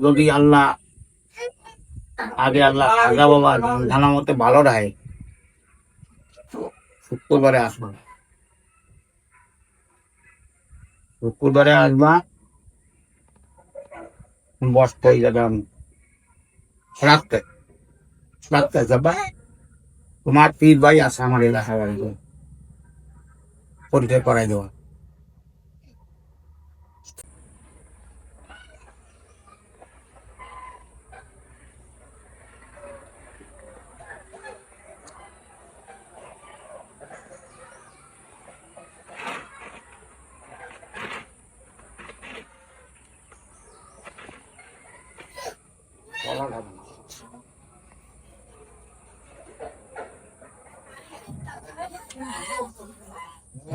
যদি আল্লাহ আল্লাহ আগা বাবা জানা মতে ভালো রাখে, শুক্রবারে আসবা। শুক্রবারে আসবা, বস হয়ে যাবে। আমি রাখতে রাখতে যাবা। তোমার পীর ভাই আছে আমার এলাকা বাড়িতে, পরিচয় করাই দেওয়া।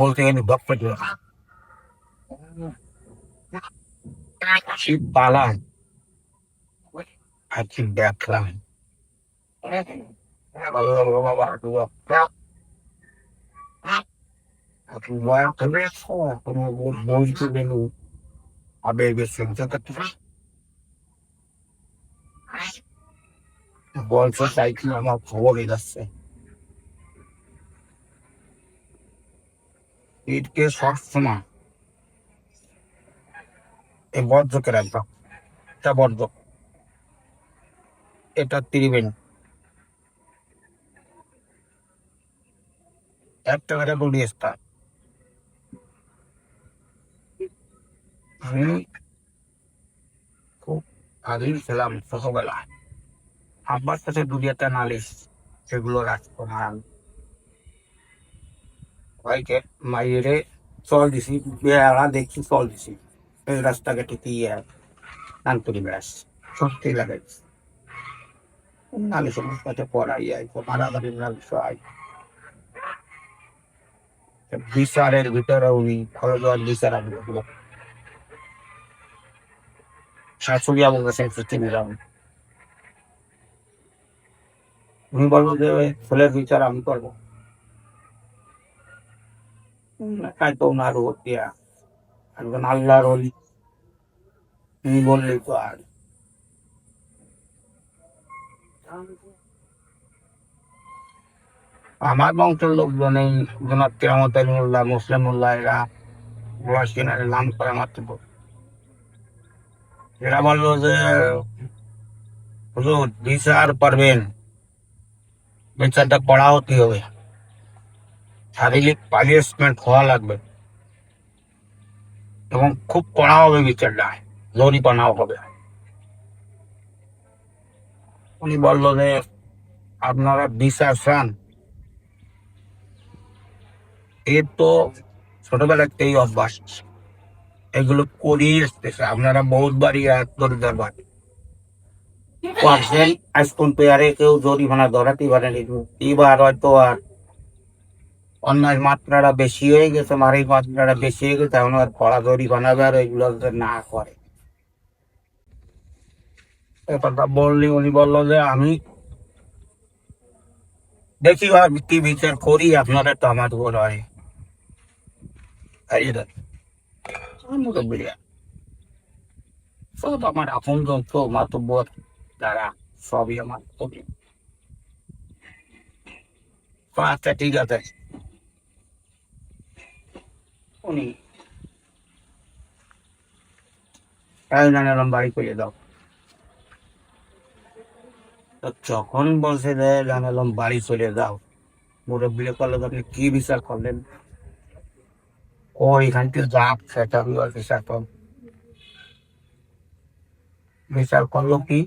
বলতে গেলে দক্ষ শীত পালাম আর কি দেখলাম। বলতে গেল আবেগের সহ্য করতে বলছে চাইছি আমার খবরই যাচ্ছে। ঈদকে সবসময় এই বর্জ্যকে রাখবা। এটা বর্জ্য, এটা ত্রিবেণী একটা করে বলি স্টার। আমি খুব আগেই ছিলাম ছোটবেলায়, আব্বার কাছে দুনিয়াতে নালিশ সেগুলো রাখতো না। ভাইকে মাইরে চল দিছি, বেড়া দেখছি চল দিছি, এই রাস্তাঘাটে কি নান করি বেড়াস, সত্যি লাগে। নালিশ কাছে পড়াই আই মারামারি নালিশ আই। বিচারের ভিতরে উনি খরচ বিচার আমি শাশুড়ি আমার কাছে সত্যি নিলাম। উনি বলবো যে ছেলের বিচার আমি করবো, তাই তো ওনার ও দিয়া একজন আল্লাহর অলি, উনি বললেই তো আর। আমার বংশের লোকজন এই জনাব কেরামত আলিমুল্লাহ, মুসলিমুল্লাহ, এরা বয়স কিনারে নাম করে মাত্র। এরা বললো যে হুজুর বিচার পারবেন, বিচারটা কড়া হতে হবে, শারীরিক পানিশমেন্ট হওয়া লাগবে এবং খুব কড়া হবে বিচারটা, জরিপানাও হবে। উনি বললো যে আপনারা বিচার চান, এর তো ছোটবেলাতেই অভ্যাস, এগুলো করিয়ে আসতেছে, আপনারা বহুতবারই দরিদ্র বাড়ি পারছেন। আজ কোন পেয়ারে কেউ জরিমানা ধরাতেই পারেনি, এবার হয়তো আর অন্যায় মাত্রাটা বেশি হয়ে গেছে, মারির মাত্রাটা বেশি হয়ে গেছে, এখন আর কড়া জরিমানা আর এগুলো না করে। ব্যাপারটা বললি, উনি বললো যে আমি দেখি আর কি বিচার করি, আপনারা তো আমার উপর হয় মুরব্বীরা সব আমার আপন যন্ত্র মাতব্বর যারা, সবই আমার কবি। আচ্ছা ঠিক আছে। উনি জানালাম বাড়ি করে দাও, তো যখন বলছে যে জানালাম বাড়ি চলে যাও, মুরব্বী করলো আপনি কি বিচার করলেন? ও এখান থেকে যাক সেটা বিচার কর। বিচার করলো কি,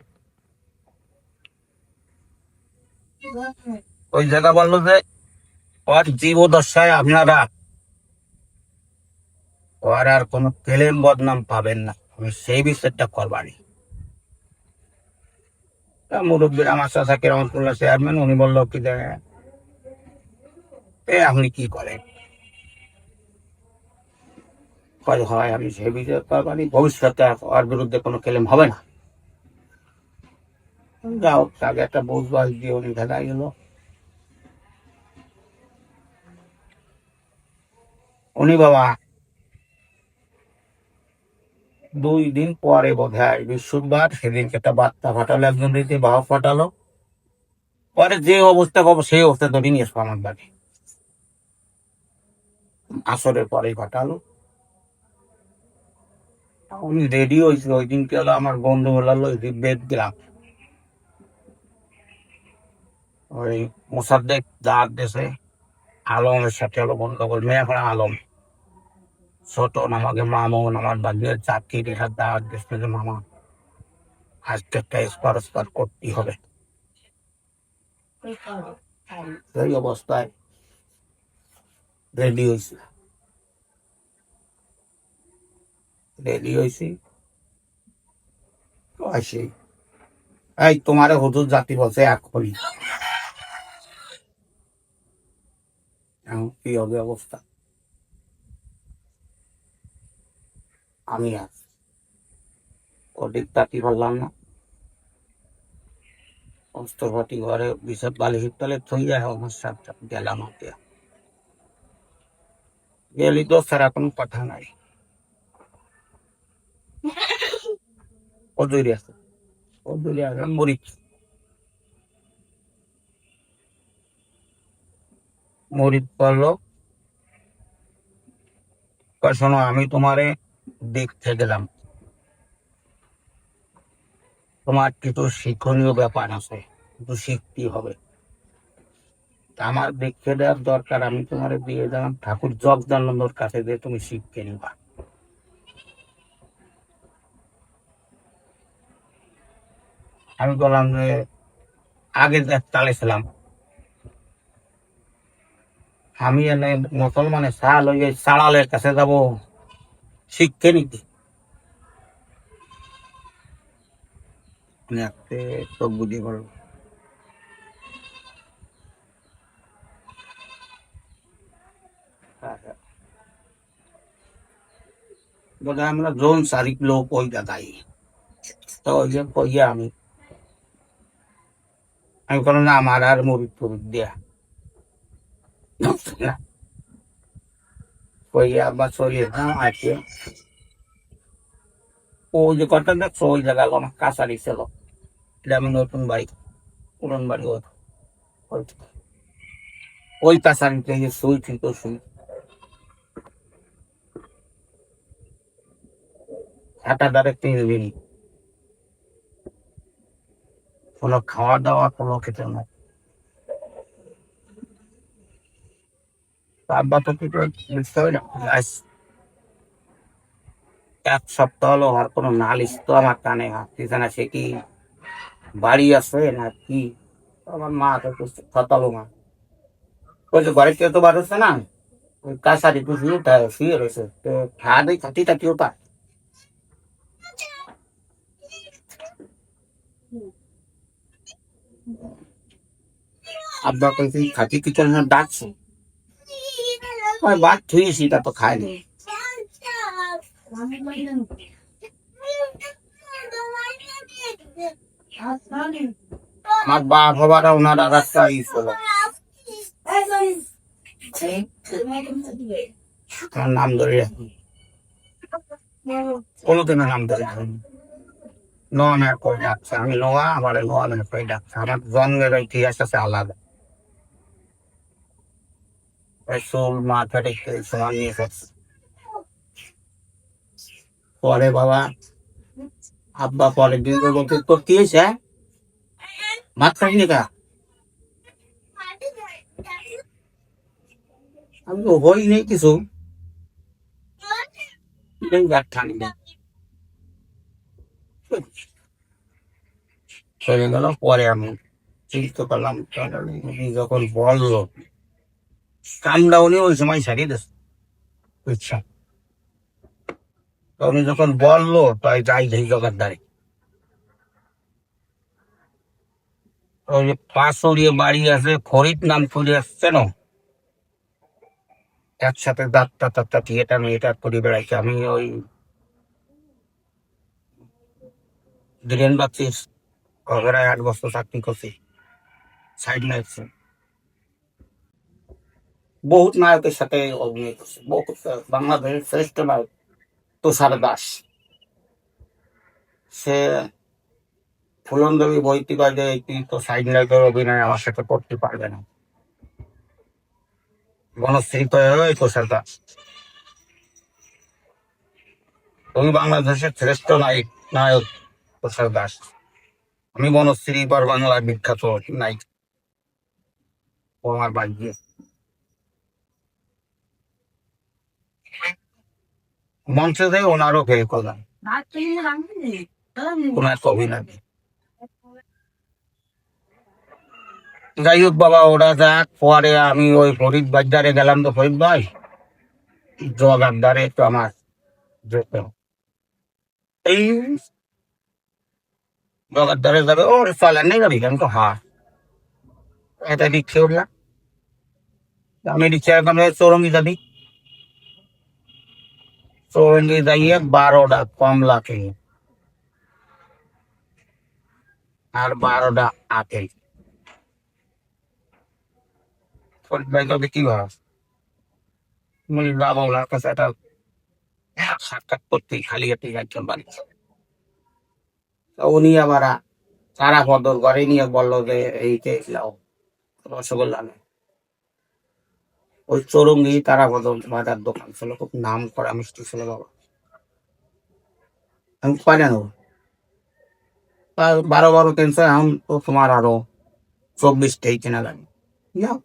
ওই জায়গা বললো যে ওর জীবদশায় আপনারা ওর আর কোনো কেলেম বদনাম পাবেন না, আমি সেই বিচারটা করবানি। মুরব্বীর আমার চাচা রহমতুল্লাহ চেয়ারম্যান, উনি বললো কি যে আপনি কি করেন? হয় আমি সেই বিচার করবানি, ভবিষ্যতে ওর বিরুদ্ধে কোনো কেলেম হবে না। যাও তাকে একটা বুঝ বাস দিয়ে উনি ভেলাই গেল। উনি বাবা 2 দিন পরে বোধ হয় বৃহস্পতিবার, সেদিনকে একটা বার্তা ফাটালো একজন রীতি বাহক ফাটালো। পরে যে অবস্থা পাবো সেই অবস্থা ধরে নিয়ে আসবো আমার বাড়ি। আসরের পরেই ফাটালো। আমি রেডি হয়েছি ওই দিনকে, হলো আমার বন্ধু বললো বেদ গ্রাম ওই মোসাদ্দেক দাঁত দেশে আলমের সাথে হলো গন্ডগোল। মেয়ে এখন আলম ছোট, আমাকে মামুন আমার বাগিয়ে চাকরি রেখার দাঁত দেশে যে মামা আজকে একটা স্পার করতেই হবে। সেই অবস্থায় রেডি হয়েছি। আসি, এই তোমারে হুজুর জাতি বলছে এখনই, এখন কি হবে অবস্থা? আমি আর ওদিক তাকি পারলাম না। অস্ত্রপাতি ঘরে বিষয় বালিশের তলে থইয়া আমার সাথে গেলাম। হাতে গেলি তো সারা কোনো কথা নাই। কদুরি আছে, কদুরি আছে মরিচ, মরিচ পড়লো। শোনো, আমি তোমারে দেখতে গেলাম, তোমার কিছু শিক্ষণীয় ব্যাপার আছে, কিছু শিখতে হবে। আমার দেখে দেওয়ার দরকার, আমি তোমার দিয়ে দিলাম ঠাকুর জগদানন্দর কাছে দিয়ে তুমি শিখতে নিবা। আমি বললাম যে আগে যে তালে ছিলাম, আমি এনে মুসলমানের সাল ওই সাড়ালের কাছে যাব শিখতে নিতে। চোখ বুঝিয়ে বলল, বোধ হয় আমরা জোন 4 লোক ওই জায়গায়। তো ওই যে কইয়া আমি বললাম না আমার আর মুড়ি টুড়ি দিয়া না, কইয়া বা চলিয়ে না আছে। ওই যে কথা দেখছো ওই জায়গায় আমার কাছারি ছিল, এটা আমি নতুন বাড়ি, পুরন বাড়ি ওই কাছারিতে যে শুই ঠিক শুই হাঁটা দ্বারা 3 দিন কোনো খাওয়া দাওয়া কোনো খেতে না। আব্বা তো কিছু বুঝতে হবে না। আজ 1 সপ্তাহ হলো আর কোনো নালিশ তো আমার কানে আসতেছে না। সে কি বাড়ি আছে না কি? আমার মা তো খতালো মা ওই যে ঘরে কেউ তো বার হচ্ছে না, ওই কাছারি তো শুয়ে রয়েছে, তো খাওয়া দিয়ে খাতি টাতিও পায়। আব্বা কইছে খাতি কিছু না ডাকছে, ওই ভাত থুয়েছি তা তো খায়নি। আমার বাপ হবারা ওনার আর একটা ই ছিল, আমার নাম ধরে রাখি, কোনোদিনও নাম ধরে রাখি নোয়া মেয়ে করে ডাকছে। আমি নোয়া, আমার নোয়া মেয়ে করে ডাকছে। আমার জন্মের ইতিহাস আছে আলাদা। চুল মাথা রেখে সমান নিয়ে করছে। পরে বাবা আব্বা পরের দিন বলতে তোর কি হয়েছে, ভাত খাইনি কা? আমি তো হই নেই কিছু, ভাত খানি না। চলে গেল। পরে আমি চিন্তা করলাম, উনি যখন বললো কামটা উনি ওই সময় ছাড়িয়ে দিচ্ছে। ইচ্ছা উনি যখন বললো তাই যাই যাই জগার দ্বারে ওই যে পাঁচড়িয়ে বাড়ি আছে ফরিদ নাম করে আসছে না, একসাথে ডাক্তার টাক্তার থিয়েটার মিয়েটার করে বেড়াইছে। আমি ওই ধীরেন বাচ্চির ঘরায় 8 বছর চাকরি করছি, সাইড নাইটছে। বহুত নায়কের সাথে অভিনয় করছে, বহুত। বাংলাদেশের শ্রেষ্ঠ নায়ক তুষার দাস, সে ফুলন দেবী বইতে পারে তুই তো সাইড লাইটের অভিনয় আমার সাথে করতে পারবে না। বনশ্রী তো ওই তুষার দাস, তুমি বাংলাদেশের শ্রেষ্ঠ নায়ক নায়ক তুষার দাস। আমি বনশ্রী পর বাংলার বিখ্যাত নায়ক, ও আমার ভাগ্যে। মঞ্চে দেয় ওনারও ফেল করলাম, ওনার তো অভিনয় নেই। যাই হোক বাবা, ওরা যাক। পরে আমি ওই ফরিদ বাজারে গেলাম, তো ফরিদ ভাই জগাদ্দারে তো আমার যেতে হবে। এই জগাদ্দারে যাবে, ওর চলেন নেই যাবি কেন? তো হ্যাঁ, এটা রিক্সে উঠলাম। আমি রিক্সা এখন চৌরঙ্গি যাবি, চৌরঙ্গি যাইয়ে 12টা কমলা খেয়ে আর 12টা আপেল। ফরিদ ভাই তবে কি ভাব বাবা, ওনার কাছে একটা সাক্ষাৎ করতেই খালি হাতে একজন বাড়ি। তো উনি আবার চারা বদল করে নিয়ে বললো যে এই লাও রসগোল্লা নেই। ওই চৌরঙ্গি তারা বদল বাজার দোকান ছিল, খুব নাম করা মিষ্টি ছিল বাবা। আমি পাই না 12 এখন তো তোমার আরো 24টাই কেনা লাগে। যাও,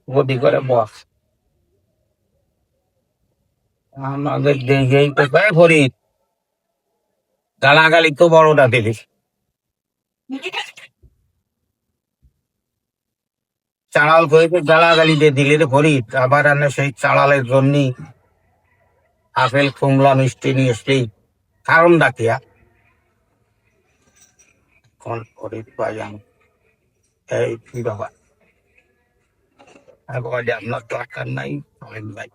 গদি করে বস আমাদের দেখেই তো পায় ফরিদ, গালাগালি তো বড়টা দিলিস। চাড়াল করে গালাগালি দিয়ে দিলি রে ফরিদ, আবার আনে সেই চাড়ালের জন্য আপেল কুমলা মিষ্টি নিয়ে এসলি, কারণ ডাকিয়া কোন ফরিদ পাই আমি এই কি বাবা। আপনার দরকার নাই ফরিদ ভাই,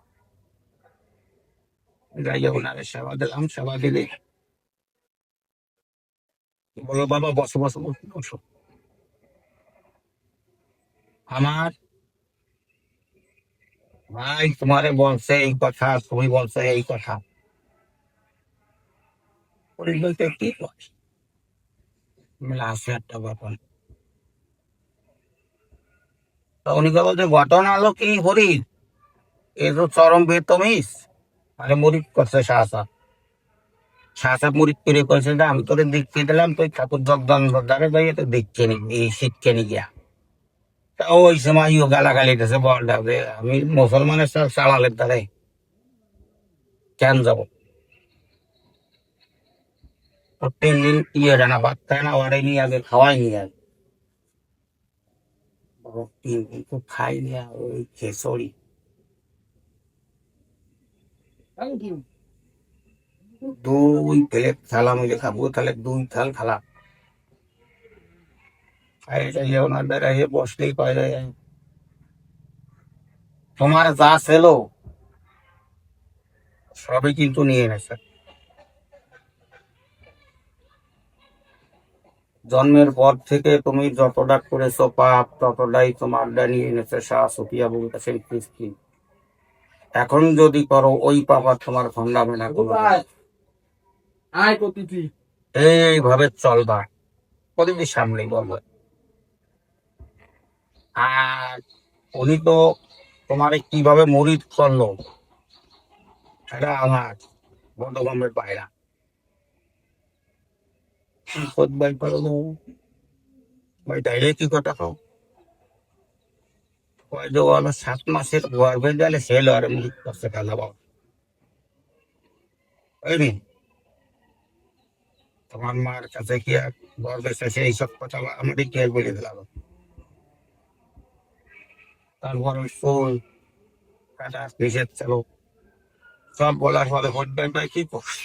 যাই ওনারে সেবা দিলাম, সেবা দিলে বলো বাবা বসো বসো বসো বসো। আমার ভাই তোমারে বলছে এই কথা, তুমি বলছে এই কথা, ফরিদ ভাই তো কি কয় মেলা আছে একটা ব্যাপার। তো উনি কে বলছে ঘটনা হলো কি ফরিদ, এ তো চরম বেতমিস। আরে মুরিদ করছে শাহসাব, শাহসাব মুরিদ করে কয়েছে যে আমি তোরে দেখিয়ে দিলাম, তুই ঠাকুর জগদারে যাইয়ে তো দেখছে নি এই শিখছে নি গিয়া। তা ওই সময় ইও গালাগালি দিতেছে বলটা যে আমি মুসলমানের সাথে চালালের দ্বারে কেন যাবো। তো 3 দিন ইয়ে রানা ভাত খায় না, ওরে নিয়ে আগে খাওয়াই নিয়ে আগে 3 দিন তো খাই নিয়ে ওই খেসড়ি 2 প্লেট থালা মিলে খাবো, তাহলে 2 থাল খালা খাই যাইয়ে ওনার দ্বারা বসলেই পাই যায়। তোমার যা ছিল সবই কিন্তু নিয়ে গেছে। জন্মের পর থেকে তুমি যতটা করেছো পাপ, ততটাই তোমার নিয়ে এনেছে শাহ সুফিয়া বলতেছেন কৃষ্টি। এখন যদি করো ওই পাপ আর তোমার খন্ডাবে না কোনো। এইভাবে চলবা, প্রতিটি সামনে বলবো। আর উনি তো তোমার কিভাবে মরিদ করলো, এটা আমার বন্ধগমের পায়রা ভাই পারো ভাই, তাইলে কি কথা কও ওই যে হলো 7 মাসের গর্ভে গেলে সে লড়ে মুরিদ করছে খেলা বাবা। ওই নি তোমার মার কাছে কি আর গর্বে শেষে এইসব কথা আমারই কে বলে দিলাম। তারপর ওই ফুল কাটা নিষেধ ছিল, সব বলার পরে হজবেন্ড ভাই কি করছে,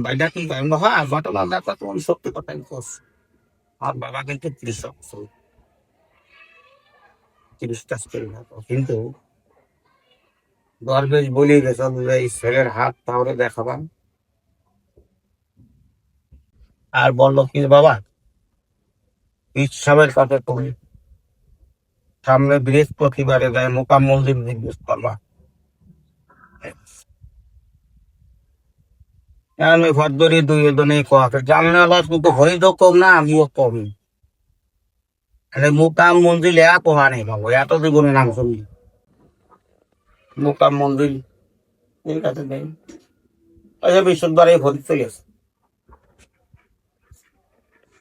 ভাইটা কি কয় হ্যাঁ ঘটনা দেখা তো আমি সত্যি কথাই করছি। আর বাবা কিন্তু কৃষক ছিল, 30 চাষ করে থাকো, কিন্তু গর্বেশ বলে গেছে যে এই ছেলের হাত তাহলে দেখাবান। আর বললো কি বাবা ইসলামের কথা তুমি সামনে বৃহস্পতিবারে যায় মোকাম মন্দির জিজ্ঞেস করবা। আমি ভদ্রি দুই জনে কয় জানলা কিন্তু হইতো কম না আমিও কম। আরে মোকাম মন্দির এত হানে বাবু, এত জীবনে নাম শুনি মোকাম মন্দির। ঠিক আছে দেখ, আচ্ছা বৃহস্পতিবারে ভরি চলে গেছে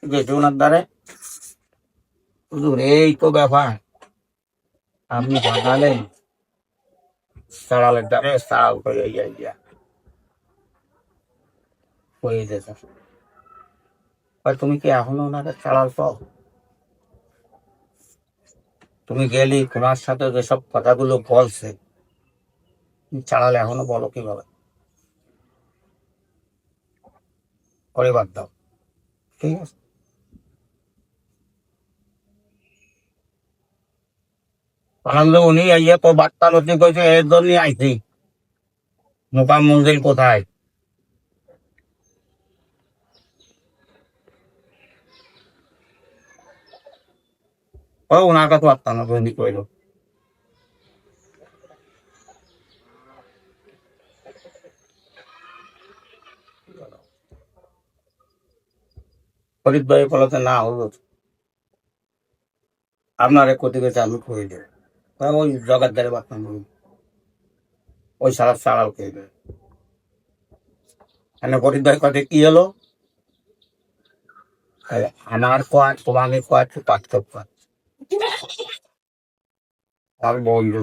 গেছে ওনার দ্বারে। হুজুর এই তো ব্যাপার, আপনি বানালেন সারালের দ্বারে সাল হয়ে গিয়া হয়ে যেত। তুমি কি এখনো ওনাকে চালাল পাও? তুমি গেলি তোমার সাথে যেসব কথাগুলো বলছে চালালে এখনো বলো কিভাবে? করে বাদ দাও, ঠিক আছে? আনন্দ উনি আইয়া তো বার্তা নথি কইছে এর জন্যই আইছি মোকাম মন্দির কোথায়। ও ওনার কাছে বার্তা নথি কইল। ফরিদ ভাই বলতে না হলো আপনার এক কোটি গেছে আমি করে দেব। ওই জগার দ্বারে বার্তা নই, ওই সারা সারাল খেয়ে দেবে। মানে ফরিদ ভাই কথা কি হলো, আমার কোয়ার তোমাকে কোয়ার পার্থক্য আর বন্ধু।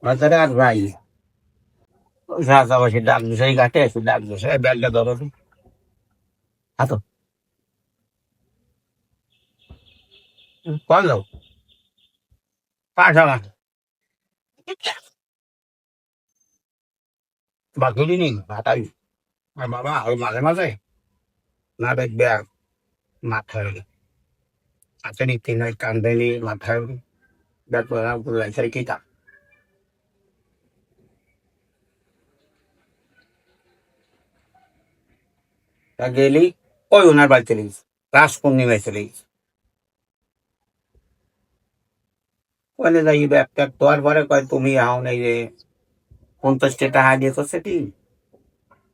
মাঝারে আর ভাই রাজাবাসী ডাক দিছে ঘাটে এসে ডাক দিছে ব্যাগটা ধরো তো হাতো কল দাও পাঠা বাকি দিনই ভাতাই। আর বাবা ওই মাঝে মাঝে না দেখবে মাথায় আছে নি তিন কান্দেলি মাথায় ব্যাগ লাইসাই কিতা তা গেলি ওই ওনার বাড়ি চলে গেছে রাস পূর্ণিমায় চলে গেছে। ওখানে যাই ব্যাগ ট্যাগ তোয়ার পরে কয় তুমি এখন এই যে 50 টাকা দিয়েছো সেটি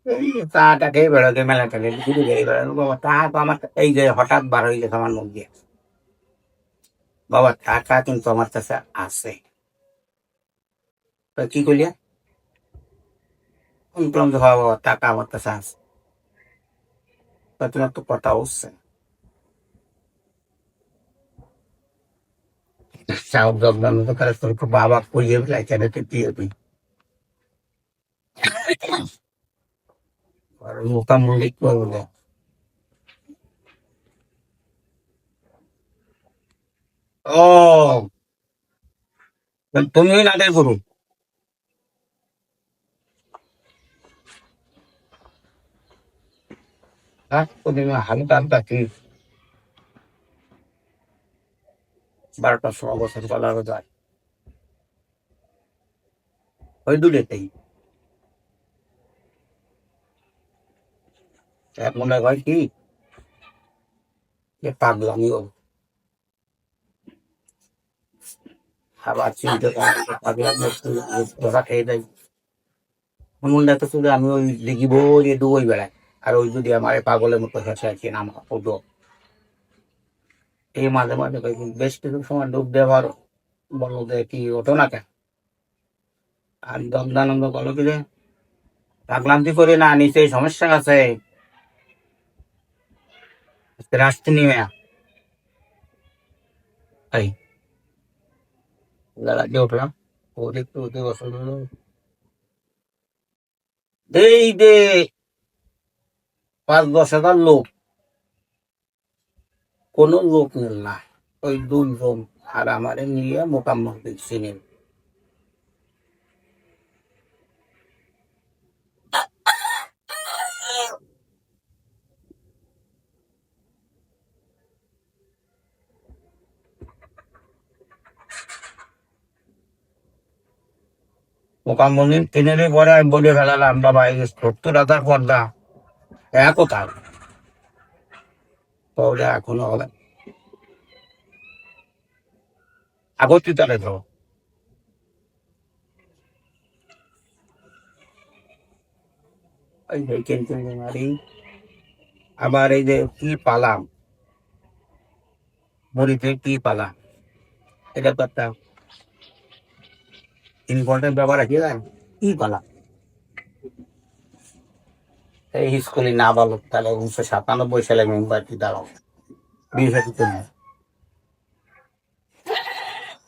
এই চাটা খেয়ে বেড়াতে মেলা টেলে ঘুরে ঘুরে বেড়ানো বাবা টাকা তো আমার এই যে হঠাৎ বার হয়ে গেছে আমার মুখ দিয়ে বাবা টাকা কিন্তু আমার কাছে আছে। তো কি করলিয়া বললাম যে হ্যাঁ বাবা টাকা আমার কাছে আছে। তা তোমার তো কথা হচ্ছে চাউল জগদান তো করে তোর তো বাবা কইয়ে লাইচারে দিয়ে তুই আর মোটামুটি করবো। ও তুমি নাটের করুন হ্যাঁ তুমি হালকা হালকা কি 12টার সময় বছর চলারও যায় ওই দূরেতেই এক মনে হয় কি যে পাগলামিও আবার চিনতে পাগলামি ধরা খেয়ে দেয় মনটা তো শুধু আমি ওই লিখিব যে দুই বেড়ায় আর ওই যদি আমার পাগলের মতো হেসে আছে নাম ওদো এই মাঝে মাঝে বেশ কিছু সময় ডুব দেওয়ার বলো যে কি ওঠো না কেন আর দগ্ধানন্দ বলো কি যে পাগলান্তি করে না নিচে সমস্যা আছে রাস্তে নিয়ে এই দাঁড়াতে উঠলাম ও দেখতে উঠে বসল এই যে 5-10 হাজার লোক কোনো লোক মিল না ওই 2 জন আর আমারে নিয়ে মোটামুটি চিনেন। মোকামনি কিনে পরে আমি বলে ফেলালাম, বাবা এই 70,000 পর্দা কোথায়? বলে এখনো হবে, আগতি তালে তো। এই যে কিনতে মারি, আবার এই যে কি পালাম, মুড়িতে কি পালাম, এটা তো একটা ইম্পর্টেন্ট ব্যাপার আছে, কি পালাম। এই স্কুলে না বলো তাহলে 1997 সালে মেম্বারটি দাঁড়াও বিএসএফ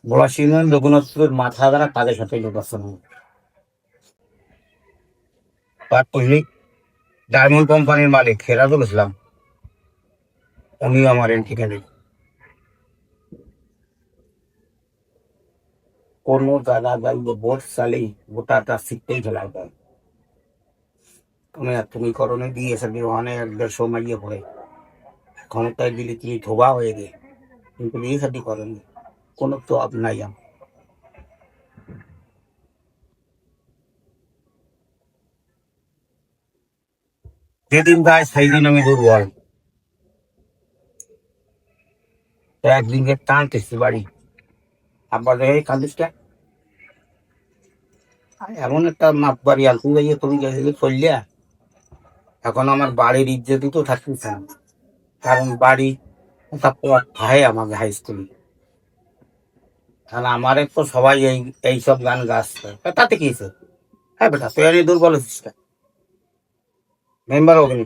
বলাস ইউনিয়ন রঘুনাথপুরের মাথা দ্বারা তাদের সাথে নির্বাচন হয়। তার পরে ডায়মন্ড কোম্পানির মালিক খেরাজুল ইসলাম, উনিও আমার এন্ট্রি ক্যান্ডিডেট। কোনো দাদা ভাই ভোট চালেই ভোটারটা শিখতেই ফেলায় দেয়। তুমি করণে দিয়েছে ওখানে 1-1.5 মাইয়ে পড়ে ক্ষমতায় দিলে তুমি ধোবা হয়ে গে, কিন্তু বিয়ে শাদী করেনি, কোনো জবাব নাই আমার। যেদিন যায় সেই দিন আমি দুর্বল। তো একদিনকে টানতেছি বাড়ি, আব্বা দেখে কান্দিসটা এমন একটা মাপ বাড়ি আলতু যাইয়ে তুমি গেলে চললিয়া। এখন আমার বাড়ির ইজ্জতই তো থাকতেছে না, কারণ বাড়ি ওটা পথ খায় আমাকে হাই স্কুলে। তাহলে আমার তো সবাই এইসব গান গাচ্ছে, তাতে কি হয়েছে? হ্যাঁ বেটা তুই আমি দুর্বল হচ্ছিস মেম্বার অগ্নি।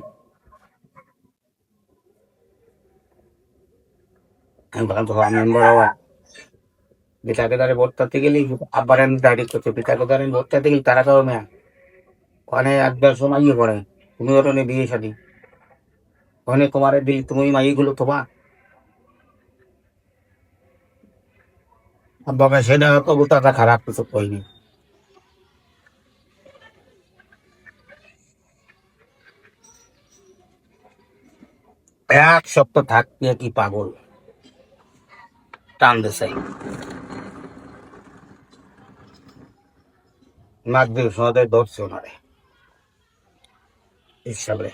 আমি বললাম তো মেম্বার হওয়া পিতাকে দ্বারে ভোটটাতে গেলি, আব্বার আমি ডাইরেক্ট করছে পিতাকে দ্বারে ভোটটাতে গেলি তারা কারো মেয়া ওখানে 1-1.5 মাইয়ে পড়ে, তুমি ওটা নিয়ে বিয়ে শাদী ওখানে তোমার দিল, তুমি মাইয়েগুলো তোমার আব্বাকে সেটা তো গোটাটা খারাপ কিছু কইনি। 1 সপ্তাহ থাকতে কি পাগল টান দেশাই মাগদের সমাজে ধরছে ওনারে হিসাবে।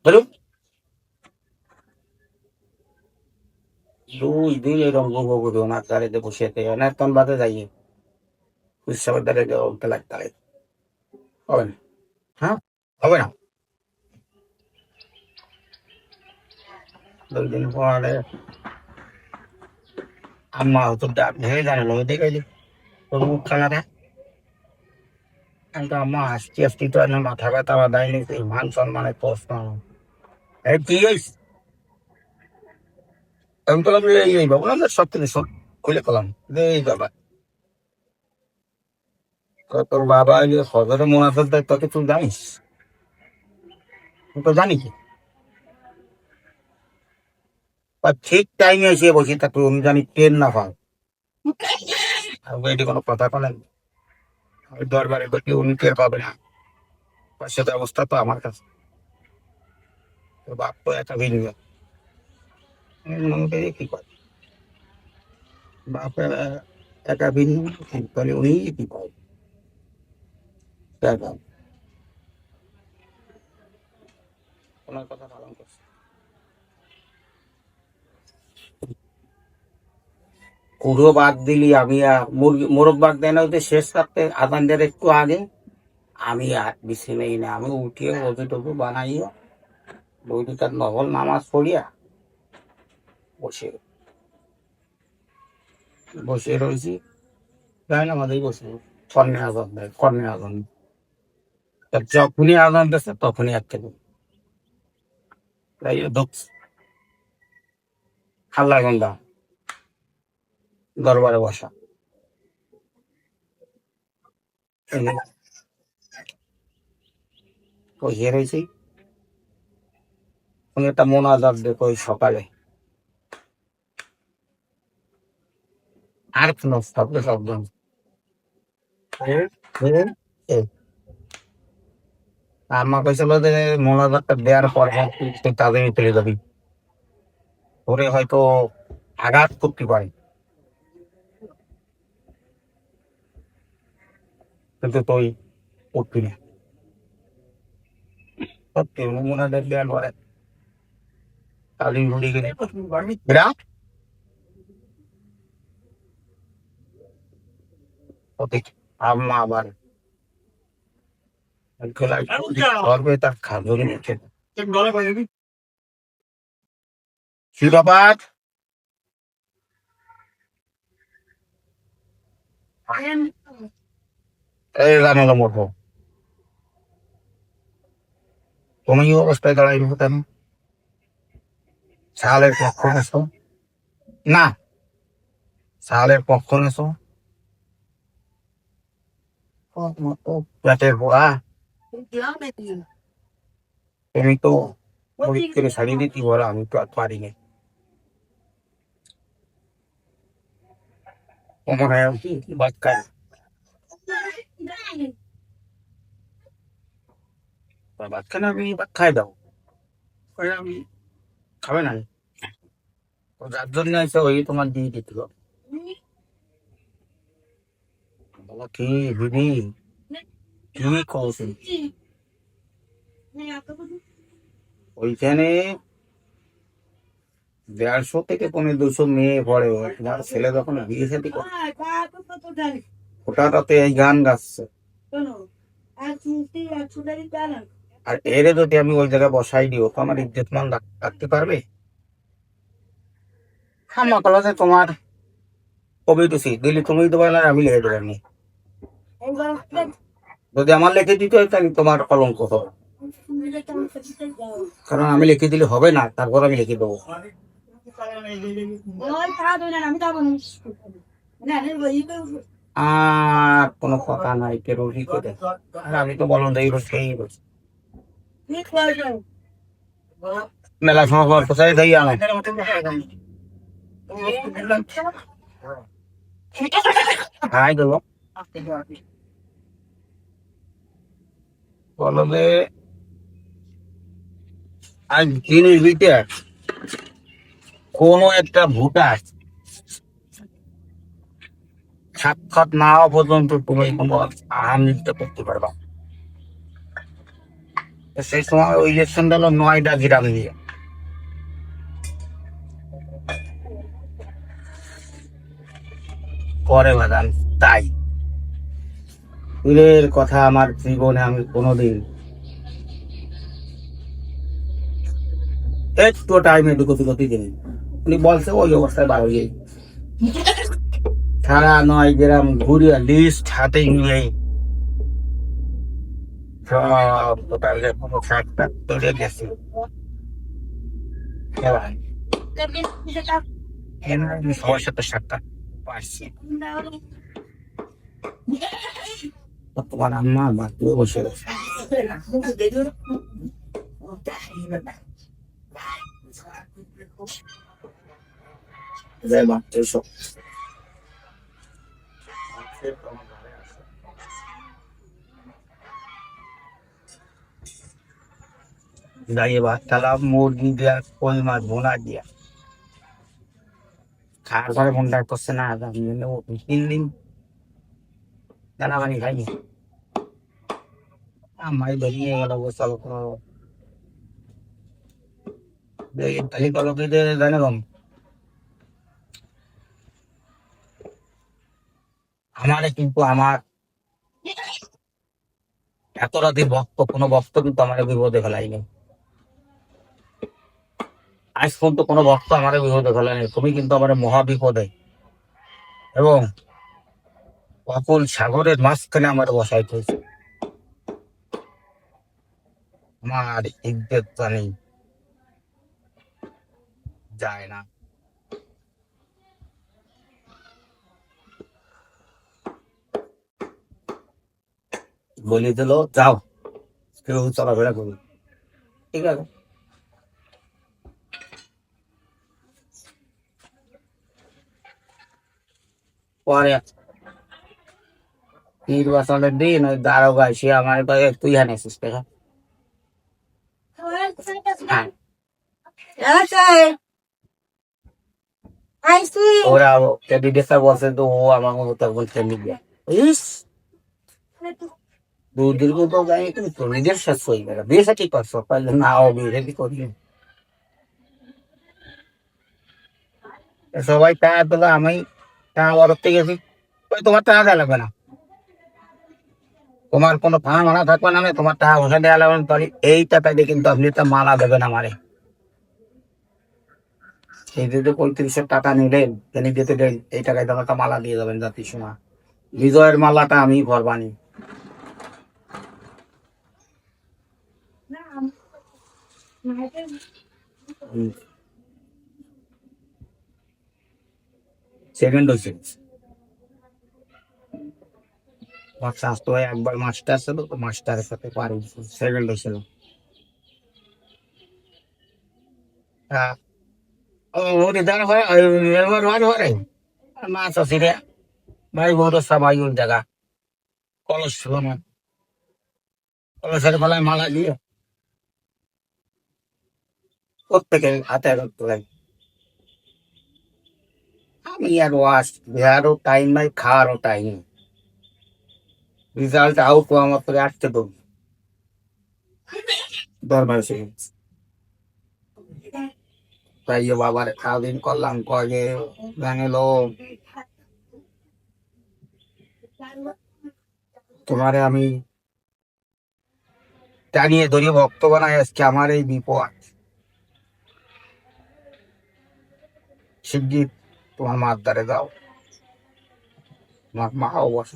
বলুন 2 দিন এরকম গো ওনার গাড়িতে বসে অনেক তখন বাদে যাইয়ে উৎসবের দ্বারে উঠতে লাগতে হবে না। হ্যাঁ হবে না। 2 দিন পরে আম্মা হতো ডাক ধরে জানালো দেখাইলি তোর মুখ খানাটা। আমি তো আম্মা আসতে আসতে তো আমার মাথা ব্যথা বাঁধায়নি, মান সম্মানের প্রশ্ন। এই কি হয়েছে? আমি বললাম যে এই বাবু না সব থেকে শোন খুলে পেলাম এই বাবা, তোর বাবা হজরে মোনাজাত দেয় তোকে তুই জানিস? তুই তো জানি কি ঠিক টাইমে এসে বসে থাকবে উনি জানি ট্রেন না পায়। এটি কোনো কথা বলেন? ওই দরবারে বসে উনি টের পাবে না, পয়সার অবস্থা তো আমার কাছে, তো বাপ তো একটা ভিন্ন আমাকে কি করে বাপ একটা ভিন্ন তাহলে উনি কি করে ওনার কথা পালন করছে। কুড়ো বাদ দিলি আমি আর মোরগ বাগ দেয় না ওদের শেষ রাখতে আদান দেওয়ার একটু আগে আমি আর বেশি নেই না, আমি উঠিয়ে ওজু টজু বানাইয়া 2-2 নকল নামাজ পড়িয়া বসে বসে রয়েছি। তাই না আমাদের বসে কর্ণে আজান দেয়, কর্ণে আজান যখনই আজান দিচ্ছে তখনই একটা তাই ঢুকছে হাল্লা গন্ডা দরবারে বসা। বসে রয়েছি, উনি একটা মোনাজাত দেখো ওই সকালে আর কোনো শব্দ শব্দ আমার কইছিল যে মোনাজাতটা দেওয়ার পর তুই তাদের তুলে যাবি, ওরে হয়তো আঘাত করতে পারে। কিন্তু তুই উঠবি না সত্যি মনে দেখলে আর বলে কালি ঘুরি গেলে বিরাট অতি আম্মা আবার করবে তার খাজুরি মুখে শিরোপাত এই রান্না মরবো তুমি এই অবস্থায় দাঁড়াই কেন সালের পক্ষ নেছো না সালের পক্ষ নেছো পেটের পোড়া তুমি তো পরীক্ষা ছাড়ি দিতে বলো আমি তো আর পারি না মনে হয় ভাত খাই ভাত খানে আমি ভাত খাই দাও আমি খাবে না যার জন্য আছে ওই তোমার দিয়ে দিতে হবে বলো কি দিদি কি কৌশল ওইখানে 150 থেকে 200 মেয়ে পড়ে তোমার ছেলে যখন বিয়ে সাথে ওটাতে এই গান গাচ্ছে আর এরে যদি আমি ওই জায়গায় বসাই দিও তো আমার ইজ্জত মান রাখতে পারবে আমার কল যে তোমার কবি টুসি দিলি তুমি দেবো না আমি লিখে দেবো নি যদি আমার লিখে দিতে হয় তাহলে তোমার কলঙ্ক হবে কারণ আমি লিখে দিলে হবে না তারপর আমি লিখে দেবো আর কোনো কথা নাই কেউ করে আর আমি তো বলুন এই সেই বলছি মেলা সময় কোথায় দেই আমি হাই দেবো বলো যে আজ দিনের ভিতরে কোনো একটা ভোটার সাক্ষাৎ না হওয়া পর্যন্ত তুমি কোনো আহার নিতে করতে পারবা সেই সময় ওই ইলেকশনটা হলো 9টা গ্রাম নিয়ে করে বাদান তাই ফুলের কথা আমার জীবনে আমি কোনোদিন একটু টাইমে ঢুকতে দিই উনি বলছে ওই অবস্থায় বার হয়ে সারা 9 গ্রাম ঘুরিয়ে লিস্ট হাতে নিয়ে সব টোটালে কোনো শাকটা তুলে গেছে সবার সাথে শাকটা পারছি তোমার আম্মা মাত্র বসে গেছে দাঁড়িয়ে ভাত খেলাম মুরগি দিয়া কই মাছ ভোনা দিয়া খাওয়ার পরে মন ডাক করছে না 3 দিন দানা পানি খাইনি আমায় বেরিয়ে গেল গোসল করো তাহলে কলকে জানে কম আমারে কিন্তু আমার এত রাতের ভক্ত কোনো ভক্ত কিন্তু আমার বিপদে ফেলাইনি আজ পর্যন্ত কোনো ভক্ত আমার বিপদে ফেলাইনি তুমি কিন্তু আমার মহা বিপদে এবং অকুল সাগরের মাঝখানে আমার বসাই হয়েছে আমার ইজ্জত জানি যায় না বলে দিল যাও কেউ চলাফেরা করুন ঠিক আছে পরে নির্বাচনের দিন ওই দারোগা সে আমার তুই হানিয়েছিস টাকা ওরা ক্যান্ডিডেটটা বলছে তো ও আমার মতো বলছে নিবে দুদিন তো যাই তুমি তো নিজের শেষ হয়ে গেল বিয়ে কি করছো পাইলে না ও বিয়ে কি করি সবাই টাকা দিল আমি টাকা বরফতে গেছি ওই তোমার টাকা দেওয়া লাগবে না তোমার কোনো ভাড়া মানা থাকবে না তোমার টাকা পয়সা দেওয়া লাগবে না এই টাকা দিয়ে কিন্তু আপনি একটা মালা দেবেন আমারে সেই যদি 3500 টাকা নিলেন তিনি দিতে দেন এই টাকায় তোমার একটা মালা দিয়ে যাবেন জাতির সময় বিজয়ের মালাটা আমি ভরবানি সেকেন্ড হয়েছে আমার স্বাস্থ্য ভাই একবার মাস্টার ছিল তো মাস্টারের সাথে পারি সেকেন্ড হয়েছিল হ্যাঁ ও রিটার্ন হয় এবার হয় হয় মাছ আছে রে ভাই বহুত সবাই ওই জায়গা কলস ছিল না কলসের বেলায় মালা দিয়ে প্রত্যেকের হাতে করতে লাগে আমি আর ওয়াশ দেওয়ারও টাইম নাই খাওয়ারও টাইম রেজাল্ট আউট আমার করে আসতে দেবো দরবার সে তাই বাবার সারাদিন করলাম কয়ে ভেঙেলো তোমারে আমি টানিয়ে ধরিয়ে ভক্ত বানাই আজকে আমার এই বিপদ শিগগির তোমার মার দ্বারে দাও তোমার মা অবশ্য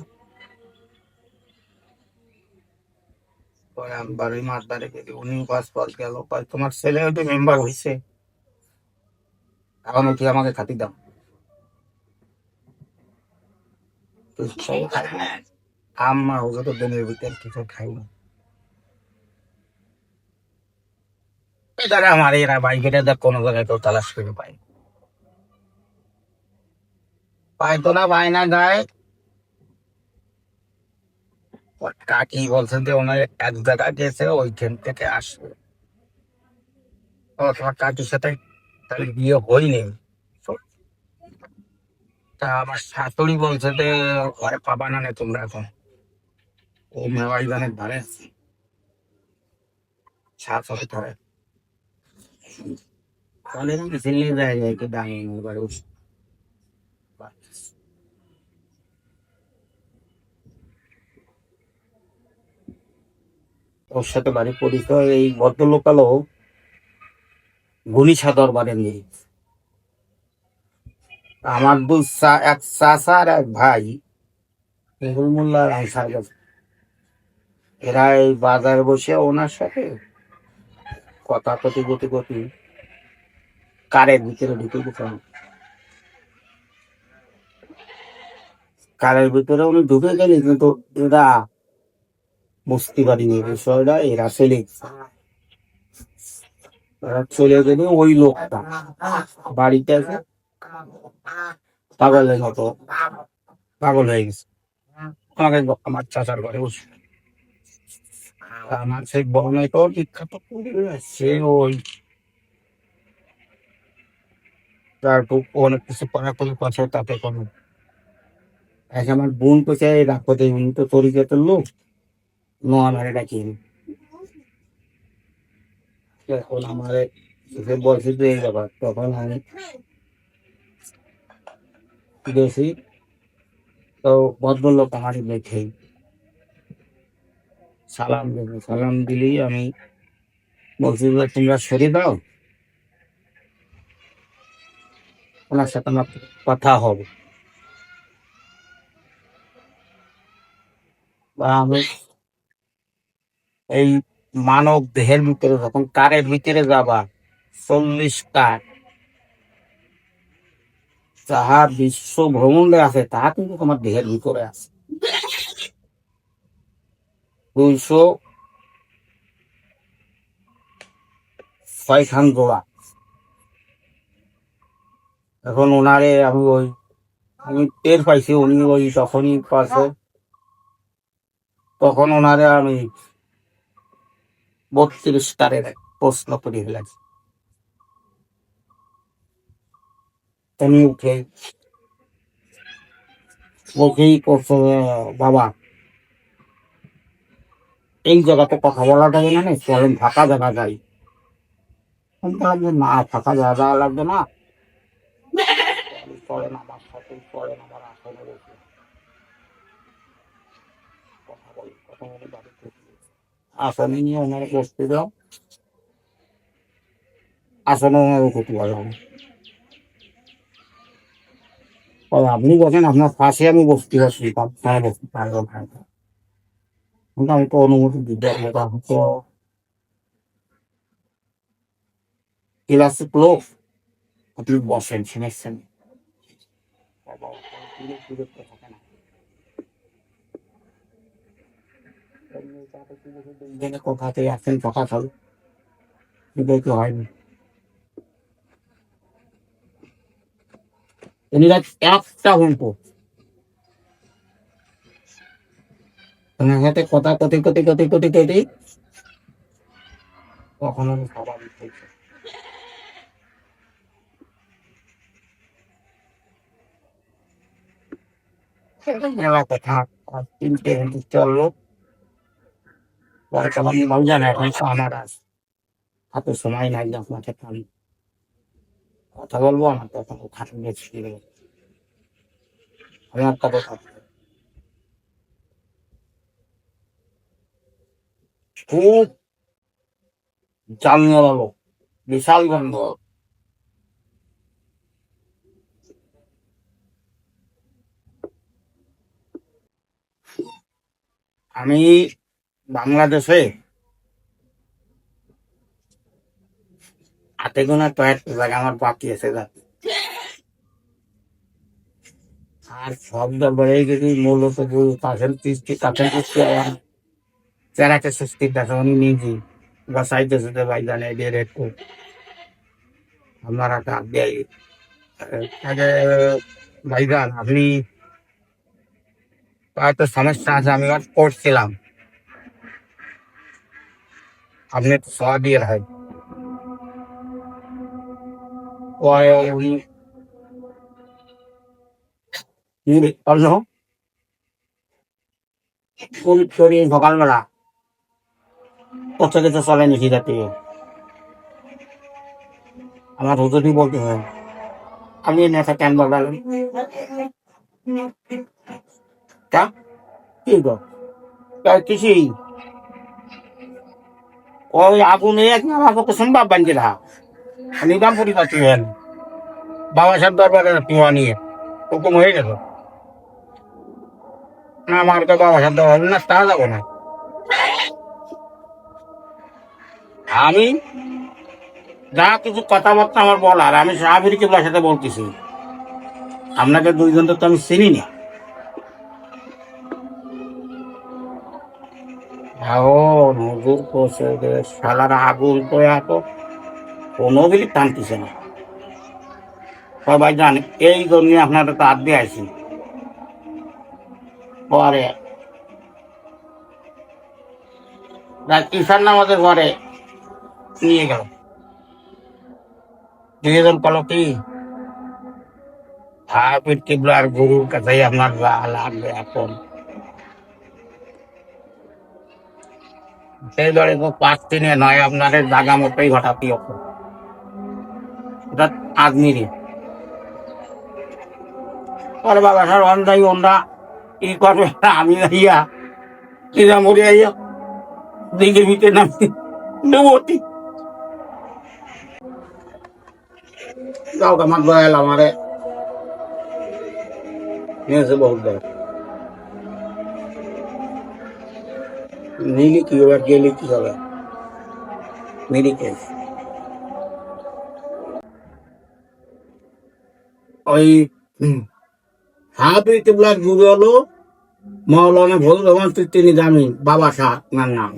বাড়ি মার দ্বারে গেলি উনি পাস পাস গেল তোমার ছেলে হয়তো মেম্বার হয়েছে এখন কি আমাকে খাতি দাও আম্মা ওকে তো দিনের ভিতরে কিছু খাই না এটারে আমার এরা বাইকেটা দেখ কোনো জায়গায় কেউ তালাশ করে পায় পায় তো না পায় না গায়ে ওর কাকি বলছে যে ওনার এক জায়গা গেছে ওইখান থেকে আসবে ও তোমার কাকির সাথে তাহলে বিয়ে হয়নি তা আমার শাশুড়ি বলছে যে ঘরে পাবা না নে তোমরা এখন ও মেওয়াই গানের ধারে শাশুড়ি ধরে তাহলে আমি চিনলে যায় যায় কি দামি এবার ওর সাথে বাড়ি পরিচয় এই ভদ্রলোকালও গুলিশা দরবারে নেই আমার এক চাচা আর এক ভাই মেহুল মোল্লা আর আনসার গেছে এরা এই বাজার বসে ওনার সাথে কথা কতি গতি গতি কারের ভিতরে ঢুকে গেছে কারের ভিতরে উনি ঢুকে গেলে কিন্তু এরা বুঝতে পারিনি বিষয়টা এরা চলে এরা চলে গেলে ওই লোকটা বাড়িতে আছে পাগলের মতো পাগল হয়ে গেছে আমাকে আমার চাচার ঘরে বসে আমার সেই বর্ণাইটাও বিখ্যাত সে ওই তারপর অনেক কিছু কড়াকড়ি করছে তাতে কোনো এক আমার বোন পেছে রাখতে উনি তো তরিকাতের লোক নোয়া মারে ডাকি এখন আমার বলছে যে এই ব্যাপার তখন আমি গেছি তো ভদ্রলোক আমার দেখেই সালাম দেবে সালাম দিলেই আমি বলছি যে তোমরা সরে দাও ওনার সাথে আমার কথা হবে বা আমি এই মানব দেহের ভিতরে যখন কারের ভিতরে যাবা 40 কার যাহা বিশ্ব ভ্রমণে আছে তাহা কিন্তু তোমার দেহের ভিতরে আছে 206 খান জোড়া এখন ওনারে আমি টের পাইছি উনি ওই তখনই পাশে তখন ওনারে আমি 32 কারের প্রশ্ন করে ফেলেছি উনি উঠেই করছে বাবা এই জায়গাতে কথা বলাটা না চলেন ফাঁকা জায়গা যাই। আমি বললাম যে না, ফাঁকা জায়গা লাগবে না, চলেন আমার সাথে, চলেন আমার আসনে বসে কথা বলি, কথা বলে বাড়িতে আসনে নিয়ে ওনারা বসতে দাও, আসনে ওনারা ক্ষতি ভালো হবে। তবে আপনি বসেন, আপনার পাশে আমি বসতে পারছি, আপনারা বসতে পারবো না। কিন্তু আমি তো অনুমতি দিতে হবে, আমি তো ক্লাসিক লোক। আপনি বসেন, শুনেছেন বিরক্ত থাকে না। কথাতে আসেন কথা চল, বিরক্ত হয়নি। উনিরা একটা গল্প ওনার সাথে কথা কতে কতে কতে কতে কতে কখনো স্বাভাবিক হয়েছে। মেলা কথা আর 3টে চললো। পরে কেমন বল জানে, এখন তো আমার হাতে সময় নাই যে আপনাকে আমি কথা বলবো, আমার তো এখন খাটে গেছি, আমার কত থাকবে। খুব জাল মেলালো, বিশাল গন্ধ। আমি বাংলাদেশে হাতে গোনা কয়েকটা জায়গা আমার বাকি আছে যাতে, আর সব বেড়ে গেছি মূলত কাছের কৃষ্টি কাছের কৃষ্টি চেরাকে সৃষ্টির দেখা উনি নিজে বসাইতেছে যে ভাই জানে এদের একটু আপনারা ডাক দেয় আগে ভাইজান আপনি হয়তো সমস্যা আছে, আমি করছিলাম, আপনি একটু সহ দিয়ে হয় উনি সকালবেলা কোথা কিছু চলেনি সেটা থেকে আমার হুজুরই বলতে হয়, আপনি নেতা কেন বললেন তা কি গো কৃষি ওই আগুনে এক আমার পক্ষে সম্ভব বানছে না। নিজাম পরিবার ছিলেন বাবা সাহেব দরবারে পিওয়া নিয়ে হুকুম হয়ে গেল, না আমার তো বাবা সাহেব দরবার না তা যাবো না। আমি যা কিছু কথাবার্তা আমার বলার আমি সাহাবির কেবলার সাথে বলতেছি, আপনাকে দুইজন তো আমি চিনি না। এখন হুজুর কোসে শালার আগুন তো এত কোনো দিকে টানতেছে না, সবাই জানে এই জন্য আপনারা তো হাত দিয়ে আসি। পরে ঈশান নামাজের পরে নিয়ে গেল, নিয়ে গেল কল কি হাফিজ কিবলার গুরুর কাছেই আপনার লাগবে এখন। সেই দরে তো 5 দিনে নয় আপনার জাগা মতোই ঘটাতে হবে, এটা আজমিরি। পরে বাবা স্যার অন্ধাই ওনরা ই করবে, আমি ইয়া কিনা মরে আইয়া দিঘির ভিতরে নামছি ডুবতি যাও আমার দয়াল আমারে নিয়েছে বহুত জায়গা নিলি কি হবে, গেলে কি হবে, মেডিকেল ওই হাফিজ কিবলার গুরু হলো মৌলানা ফজলুর রহমান তিনি জামিন বাবা শাহ ওনার নাম,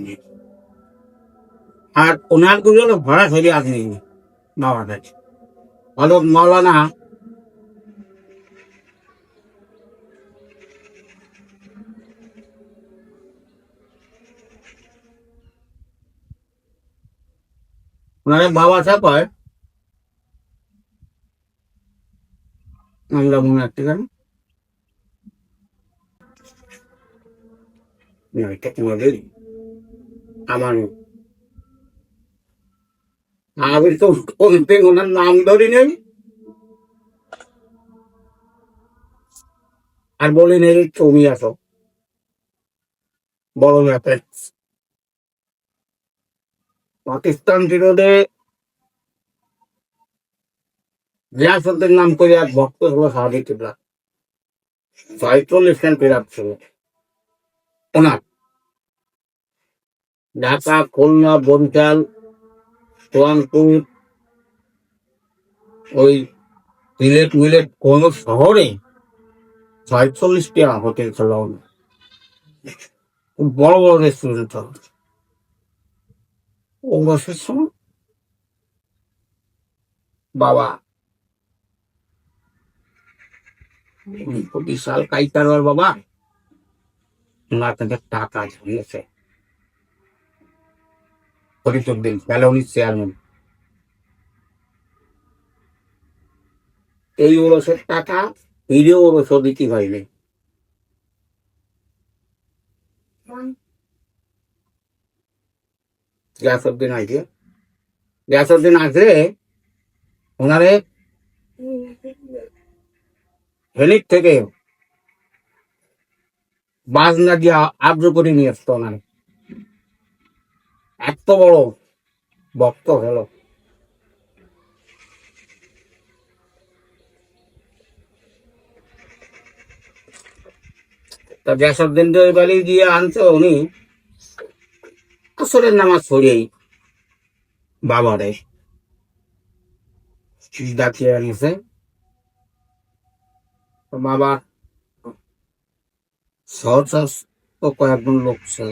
আর ওনার গুরু হলো ভরা শরী আজমি বাবা কাছে হলো মৌলানা ওনারে বাবা শাহ কয়, আমরা মনে রাখতে পারি এটা তোমাদের আমার আমি তো কোনতে ওনার নাম ধরি নেই আর বলি নেই তুমি আসো বড় ব্যাপার। পাকিস্তান বিরোধে রিয়াসতের নাম করে এক ভক্ত হলো সাহাবি কিবলা ৪৫ খান পেরাত ছিল ওনার। ঢাকা, খুলনা, বরিশাল, সোয়াংপুর, ওই সিলেট মিলেট কোন শহরে ৪৫টা হোটেল ছিল ওনার। খুব বড় বড় রেস্টুরেন্ট ছিল। ও বছর সময় বাবা বিশাল কাইতার বাবা ওনার কাছে টাকা ঝুলিয়েছে। ফরিদুদ্দিন তাহলে উনি চেয়ারম্যান। এই ওরসের টাকা ফিরেও ওরস দিতে হয়নি। গ্যাসউদ্দিন আসে, গ্যাসউদ্দিন আসলে ওনারে হেলিক থেকে বাজনা দিয়ে আদ্র করে নিয়ে আসতো ওনারে। এত বড় ভক্ত হলো। তা গ্যাসউদ্দিন বাড়ি গিয়ে আনছে উনি আসরের নামাজ পড়েই বাবারে ডাকিয়ে আনিছে। বাবা সহজ তো কয়েকজন লোক ছিল,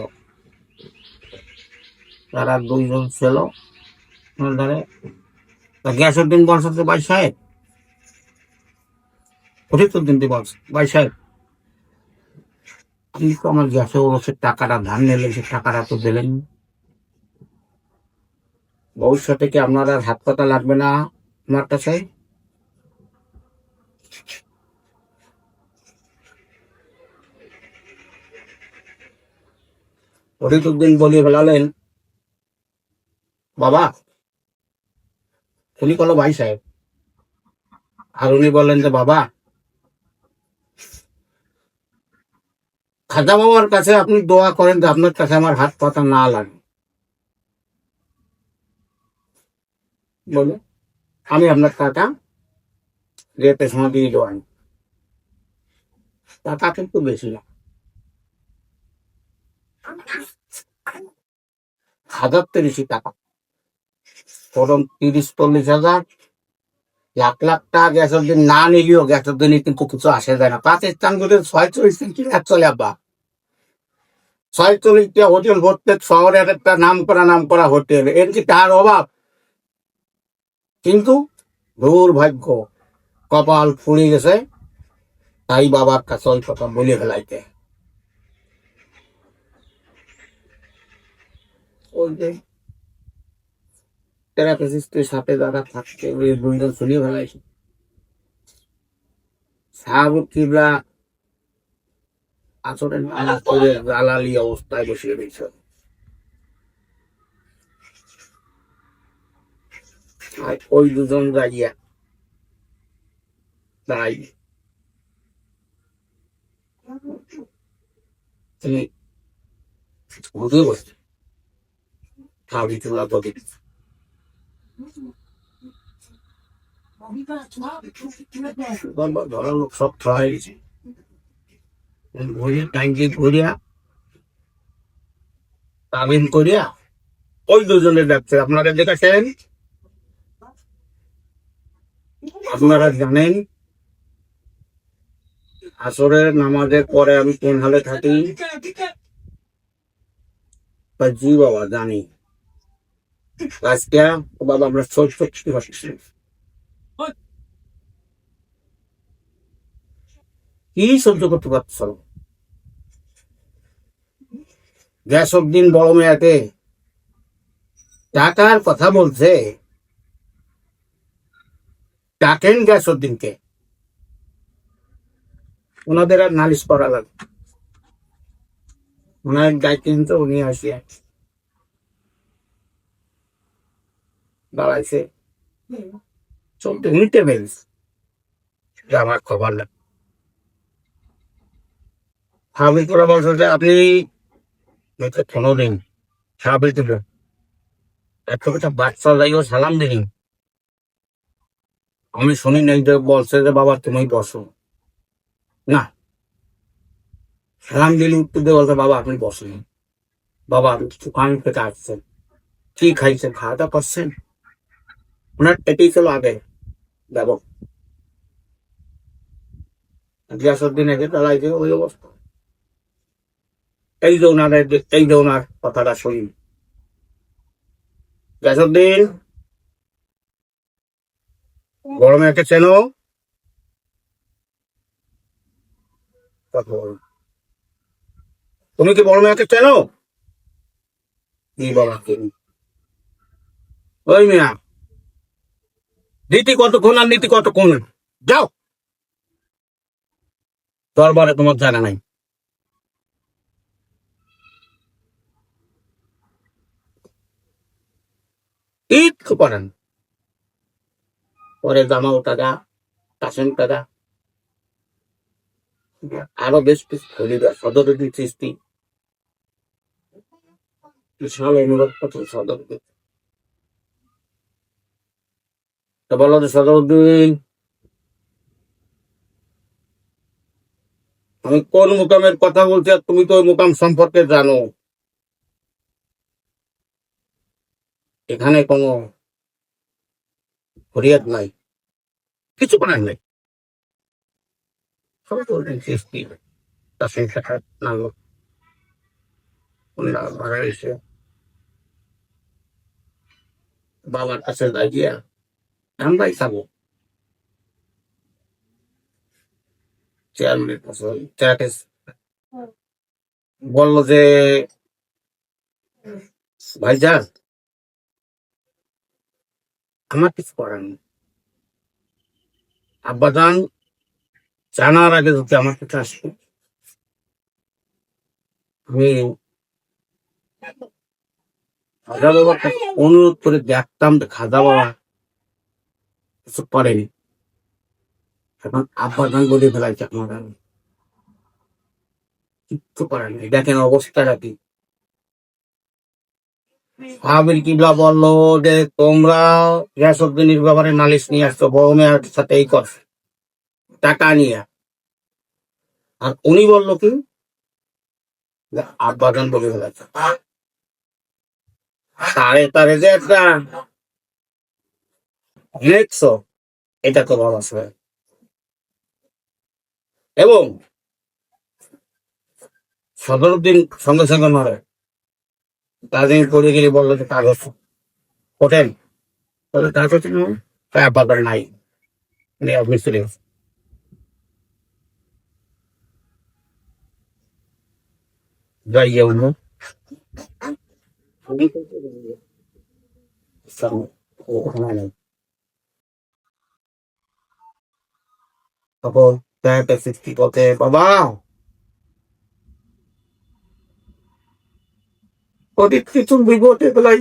তারা 2 জন ছিল ধরে। গ্যাসউদ্দিন বলছে ভাই সাহেব, ফরিদুদ্দিন বলছে ভাই সাহেব আপনি তো আমার গ্যাসে ওরসের টাকাটা ধান নিলেন, সে টাকাটা তো দিলেন। ভবিষ্যতে কি আপনার আর হাত পাতা লাগবে না আমার কাছে? ফরিদুদ্দিন বলিয়ে ফেলালেন বাবা, উনি বলো ভাই সাহেব। আর উনি বললেন যে বাবা, খাজা বাবার কাছে আপনি দোয়া করেন যে আপনার কাছে আমার হাত পাতা না লাগে, বলে আমি আপনার টাকা রেটের সময় দিয়ে দেওয়াই। টাকা কিন্তু বেশি না, 1030 টাকা, বরং 30-40 হাজার, লাখ লাখ টাকা গ্যাসের না নিলেও গ্যাসের দিনে কিন্তু কিছু আসে যায় না। পাকিস্তান করে 46 চলে আব্বা, 46টা হোটেল, প্রত্যেক শহরের একটা নাম করা হোটেল, এর কি তার অভাব? কিন্তু দুর্ভাগ্য, কপাল ফুড়ে গেছে, তাই বাবার কাছে ওই কথা বলে ফেলাইতে। ওই যে থেরাপিস্টের সাথে যারা থাকছে ওই 2 জন শুনিয়ে ফেলাইছে। সাহাবুদ কিবলা আসলে নামাজ পড়ে জালালি অবস্থায় বসিয়ে দিয়েছে। আর ওই 2 জন যাইয়া তাই তিনি ঘুরে বসছে খাবি চুলা তো দিচ্ছে। ধরার লোক সব হয়ে গেছে, ঘুরিয়ে টাইমকে ঘুরিয়া তামিল করিয়া ওই 2 জনের যাচ্ছে। আপনারা দেখেছেন, আপনারা জানেন আসরের নামাজের পরে আমি কোন হালে থাকি? জি বাবা জানি। আজকে বাবা আমরা 64 পাচ্ছি, কি সহ্য করতে পারছ? গ্যাসউদ্দিন বড় মেয়াতে টাকার কথা বলছে, ডাকেন গ্যাসউদ্দিনকে, ওনাদের আর নালিশ করা লাগবে। ওনার দায়িত্ব কিন্তু উনি আসিয়া দাঁড়াইছে চলতে নিতে পেরেছে যে আমার খবর না সাহাবিল করে বলছে যে আপনি ফোনও দিন সাহাবিল তুলে এত একটা বাচ্চা যাইও সালাম দিন আমি শুনি নাই যে বলছে যে বাবা তুমি বসো না সালাম দিলে উত্তর দিয়ে বলছে বাবা আপনি বসেন বাবা আপনি কিছু কান থেকে আসছেন কি খাইছেন খাওয়া দাওয়া করছেন ওনার এটাই ছিল আগে ব্যবহার গিয়াসুদ্দিন এসে চালাইছে ওই অবস্থা এই যে ওনার কথাটা শুনি গিয়াসুদ্দিন বড় মেয়েকে চেনো কথা বলো। তুমি কি বড় মেয়েকে চেনো কি বাবা চিনি ওই মিয়া নীতি কতক্ষণ আর নীতি কতক্ষণ যাও দরবারে তোমার জানা নাই কিচ্ছু করেন পরে জামাল টাকা কাসেম টাকা আরো বেশ কিছু খলিফা সদরুদ্দিন চিস্তি বিশাল অনুরোধ করছেন সদরুদ্দিন তো বলো যে সদরুদ্দিন আমি কোন মুকামের কথা বলছি আর তুমি তো ওই মুকাম সম্পর্কে জানো এখানে কোনো ফরিয়াদ নাই কিছু করার নাই সদরুদ্দিন চিস্তি কাসেম টাকা নাম মারা গেছে বাবার কাছে যাই গিয়া আমরাই খাবো চেয়ারম্যানের কাছে চেয়ারকে বললো যে ভাইজান আমার কিছু করার নেই আব্বাজান জানার আগে যদি আমার কাছে আসবে আমি খাজা বাবার কাছে অনুরোধ করে দেখতাম যে খাজা বাবা কিছু করেনি এখন আব্বাজান বলে ফেলাইছে আমার কিচ্ছু করার নেই দেখেন অবস্থাটা কি সাহাবীর কিবলা বললো যে তোমরা গিয়াসউদ্দিনের ব্যাপারে নালিশ নিয়ে আসছো বড় মেয়ের সাথে এই কর টাকা নিয়ে আর উনি বললো কি যে আব্বাজান বলে ফেলাইছে তারে তারে যে একটা দেখছো এটা তো ভালো আছে এবং সদরুদ্দিন সঙ্গে সঙ্গে নড়ে তাদের করে গেলে বললো যে কাগজ ওঠেন তাহলে কাগজ আব্বাজান নাই আপনি চলে গেছে যাইয়া উঠবো ওখানে নাই তখন একটা সৃষ্টি করতে বাবা অতীত কিছু বিপদে পেলাই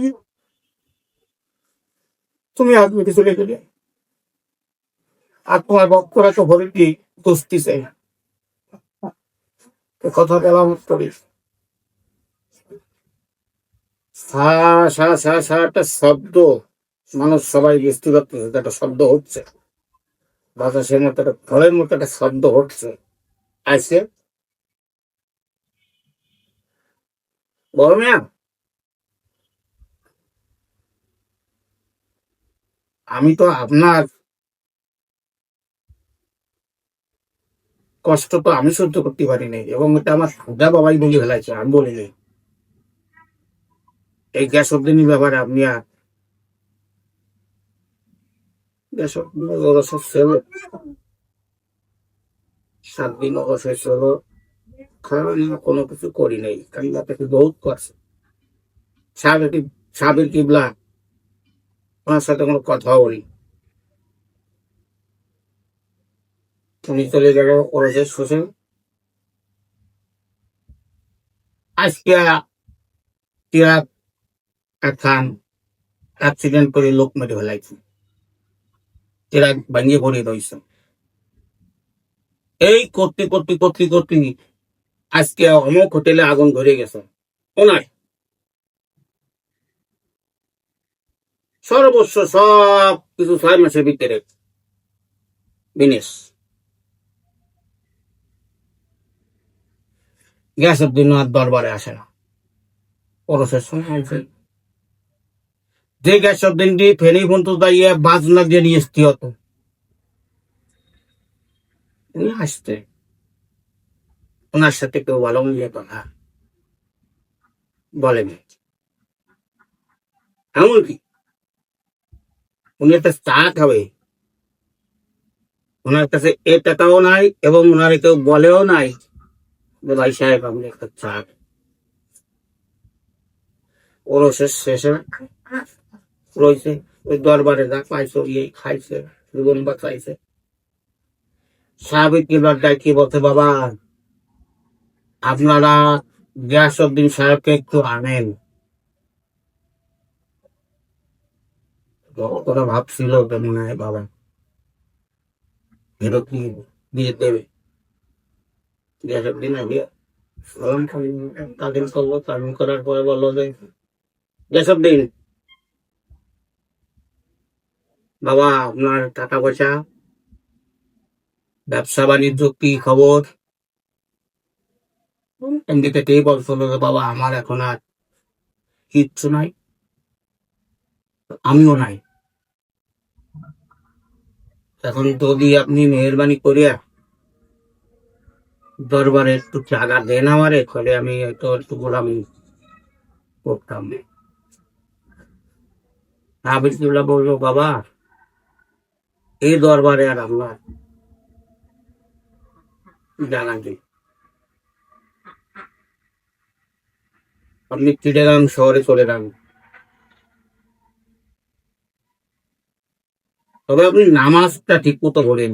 তুমি আদমিকে চলে গেলে আর তোমার বক্তরা তো ভরে দিয়ে বসতিছে কথা বলা করি একটা শব্দ মানুষ সবাই বুঝতে পারতেছে একটা শব্দ হচ্ছে বাতাসের মতো একটা ফলের মতো একটা শব্দ হচ্ছে আসছে বড় মিয়া আমি তো আপনার কষ্ট তো আমি সহ্য করতে পারি নাই এবং এটা আমার সুদা বাবাই বলে ফেলাইছে আমি বলি নাই এই গ্যাস অব্দিনী ব্যাপারে আপনি আর গ্যাস অবসর ছিল 7 দিন অবসর ছিল খারাপ কোনো কিছু করি নাই কান্না থেকে বহুত করছে সাবের কিবলা ওনার সাথে কোনো কথা বলি উনি চলে গেল ওরসের শ্বশুর আজকে টিয়া খান অ্যাক্সিডেন্ট করে লোক মেরে ফেলাইছে, এরা ভাঙিয়ে পড়ে রয়েছে। এই করতে করতে করতে করতে আজকে অমুক হোটেলে আগুন ধরে গেছে, ওনার সর্বস্ব সব কিছু 6 মাসের ভিতরে বিনেশ। গ্যাসের দিন আর দরবারে আসে না, পরশের সময় আসে। যে গ্যাসের দিনটি ফেনি পর্যন্ত দাঁড়িয়ে বাজনা দিয়ে নিয়ে আসতে হতো, উনি আসতে, ওনার সাথে কেউ ভালো মিলিয়ে কথা বলেনি। এমনকি উনি একটা চা খাবে, ওনার কাছে এ টাকাও নাই এবং ওনার কেউ বলেও নাই যে ভাই সাহেব আপনি একটা চা। ওরসের শেষে রয়েছে ওই দরবারে যা পাইছে ইয়ে খাইছে, জীবন বাঁচাইছে। সাহাবিক কিবার কি বলছে, বাবা আপনারা গিয়াসউদ্দিন সাহেবকে একটু আনেন। ওরা ভাবছিল যে মনে হয় বাবা ফেরত দিয়ে দেবে। গিয়াসউদ্দিন আগে তালিম করলো, তালিম করার পরে বললো যে গিয়াসউদ্দিন বাবা আপনার টাকা পয়সা, ব্যবসা বাণিজ্য কি খবর? এমনি থেকেই বলছিল যে বাবা আমার এখন আর কিচ্ছু নাই, আমিও নাই। এখন যদি আপনি মেহরবানি করিয়া দরবারে একটু জায়গা দেন আমারে, তাহলে আমি একটু গোলামি করতাম। হাবিবুল্লাহ বললো বাবা এই দরবারে আর আপনার জায়গা নেই, আপনি চিটাগাং শহরে চলে যান, তবে আপনি নামাজটা ঠিক মতো পড়েন।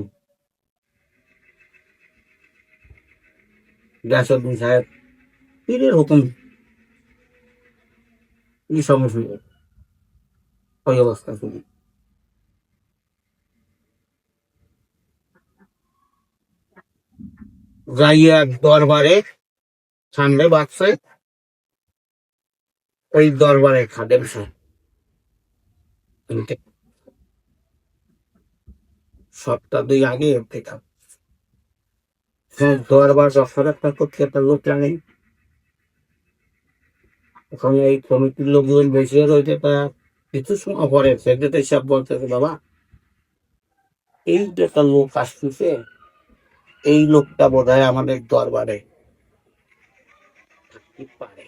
গিয়াসউদ্দিন সাহেব পীরের হুকুম কি সমস্যা, ওই অবস্থা শুনি। যাইয়া দরবারে সামনে বাচ্চা, ওই দরবারে খাদেম সাহেব সপ্তাহ 2 আগে পেতাম দরবার রক্ষা করতে একটা লোক লাগে। ওখানে এই কমিটির লোকজন বেশি রয়েছে, তা কিছু সময় পরে সেক্রেটারি সাহেব বলতেছে বাবা এই যে একটা লোক আসতেছে, এই লোকটা বোধ হয় আমাদের দরবারে থাকতে পারে।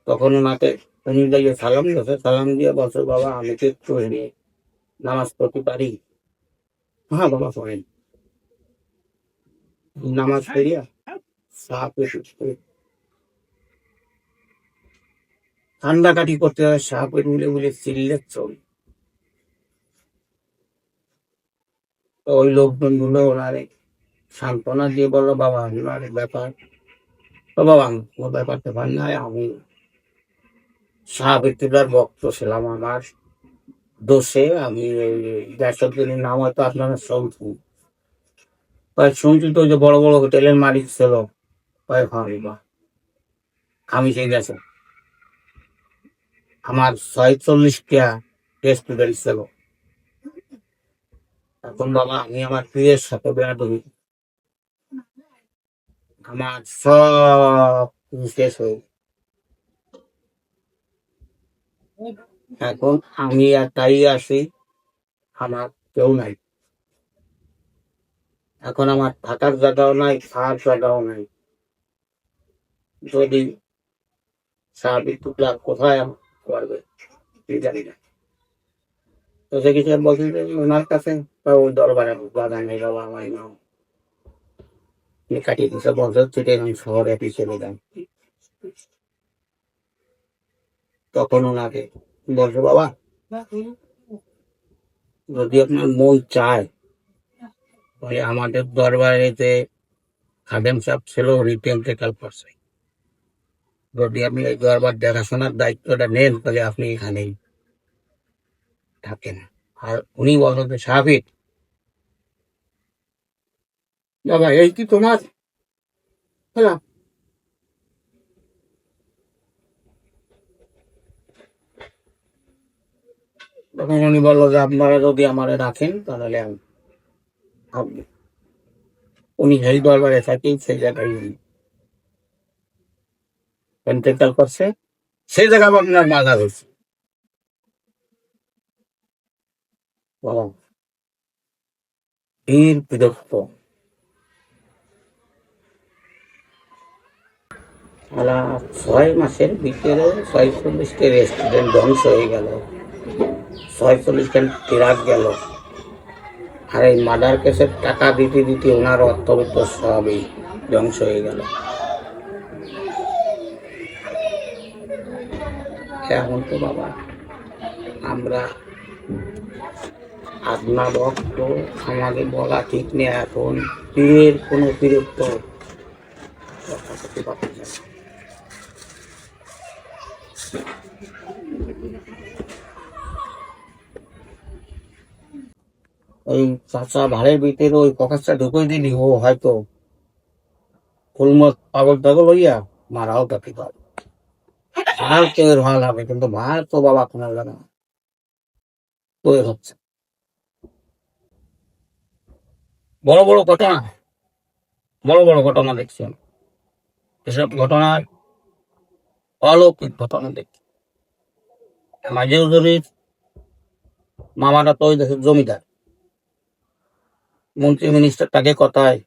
তখন ওনাকে উনি যাইয়ে সালাম দিয়েছে, সালাম দিয়ে বলছে বাবা আমি তো একটু নামাজ পড়তে পারি। হ্যাঁ বাবা পড়েন। নামাজ পড়িয়া ঠান্ডা কাটি করতে হয়, সাহাপের মিলে মিলে চিল্লে চল। ওই লোকজন গুলো ওনারে সান্ত্বনা দিয়ে বললো বাবা ওনার ব্যাপার, বাবা কোনো ব্যাপার ট্যাপার নাই, আমি সাহাবিতুল্লাহর ভক্ত ছিলাম, আমার দোষে আমি গ্যাসের নাম হয়তো আপনারা শুনছি, শুনছি তো যে বড় বড় হোটেলের মালিক ছিল, আমি সেই গেছে আমার 46টা রেস্টুরেন্ট ছিল। এখন বাবা আমি আমার প্রিয়ের সাথে বেড়াদবি, আমার সব শেষ হয়ে, এখন আমি আর তাই আসি, আমার কেউ নাই, এখন আমার থাকার জায়গাও নাই, খাওয়ার জায়গাও নাই। যদি সাহাবিতুল্লাহ কোথায় করবে জানি না। তো সে কিছু বলছেন যে ওনার কাছে ওই দরবারে বাধা নেই বাবা, আমার নাম কাটিয়ে দিচ্ছে, বলছে চিটাগাং শহরে চলে যান। তখন ওনাকে বলছে বাবা যদি আপনার মন চায় তাহলে আমাদের দরবারে যে খাদেম সাহেব ছিল রিটেল টেকাল পারছে, যদি আপনি এই দরবার দেখাশোনার দায়িত্বটা নেন তাহলে আপনি এখানেই থাকেন। আর উনি বলেন যে সাহাবি বাবা এই কি তোমার খেলাম। তখন উনি বললো যে আপনারা যদি আমারে রাখেন তাহলে আমি থাকবো। উনি সেই দরবারে থাকেই সেই জায়গায় উনি ইন্তেকাল করছে, সেই জায়গায় আপনার মাজার হয়েছে। বাবা বীর বিরক্ত আলা 6 মাসের ভিতরে 46টা রেস্টুরেন্ট ধ্বংস হয়ে গেল, 46টা ট্রাক গেল। আর এই মার্ডার কেসের টাকা দিতে দিতে ওনার অর্থবিত্ত সবই ধ্বংস হয়ে গেল। এখন তো বাবা আমরা আত্মা ভক্ত, আমাকে বলা ঠিক নেই এখন পীরের কোনো বিরক্ত কথা করতে পারছি না। ওই চাচা ভাড়ের ভিতরে ওই পকেটটা ঢুকে দিলি ও হয়তো ফুলমত পাগল টাগল হইয়া মারাও তাকে পারে। আর কেউ ভালো হবে কিন্তু মার তো বাবা কোনো জানে না তৈরি হচ্ছে। বড় বড় ঘটনা, বড় বড় ঘটনা দেখছি আমি। এসব ঘটনায় অলৌকিক ঘটনা দেখছি। মাঝে হুজুরির মামারা তো ওই দেশের জমিদার, মন্ত্রী মিনিস্টার তাকে কথায়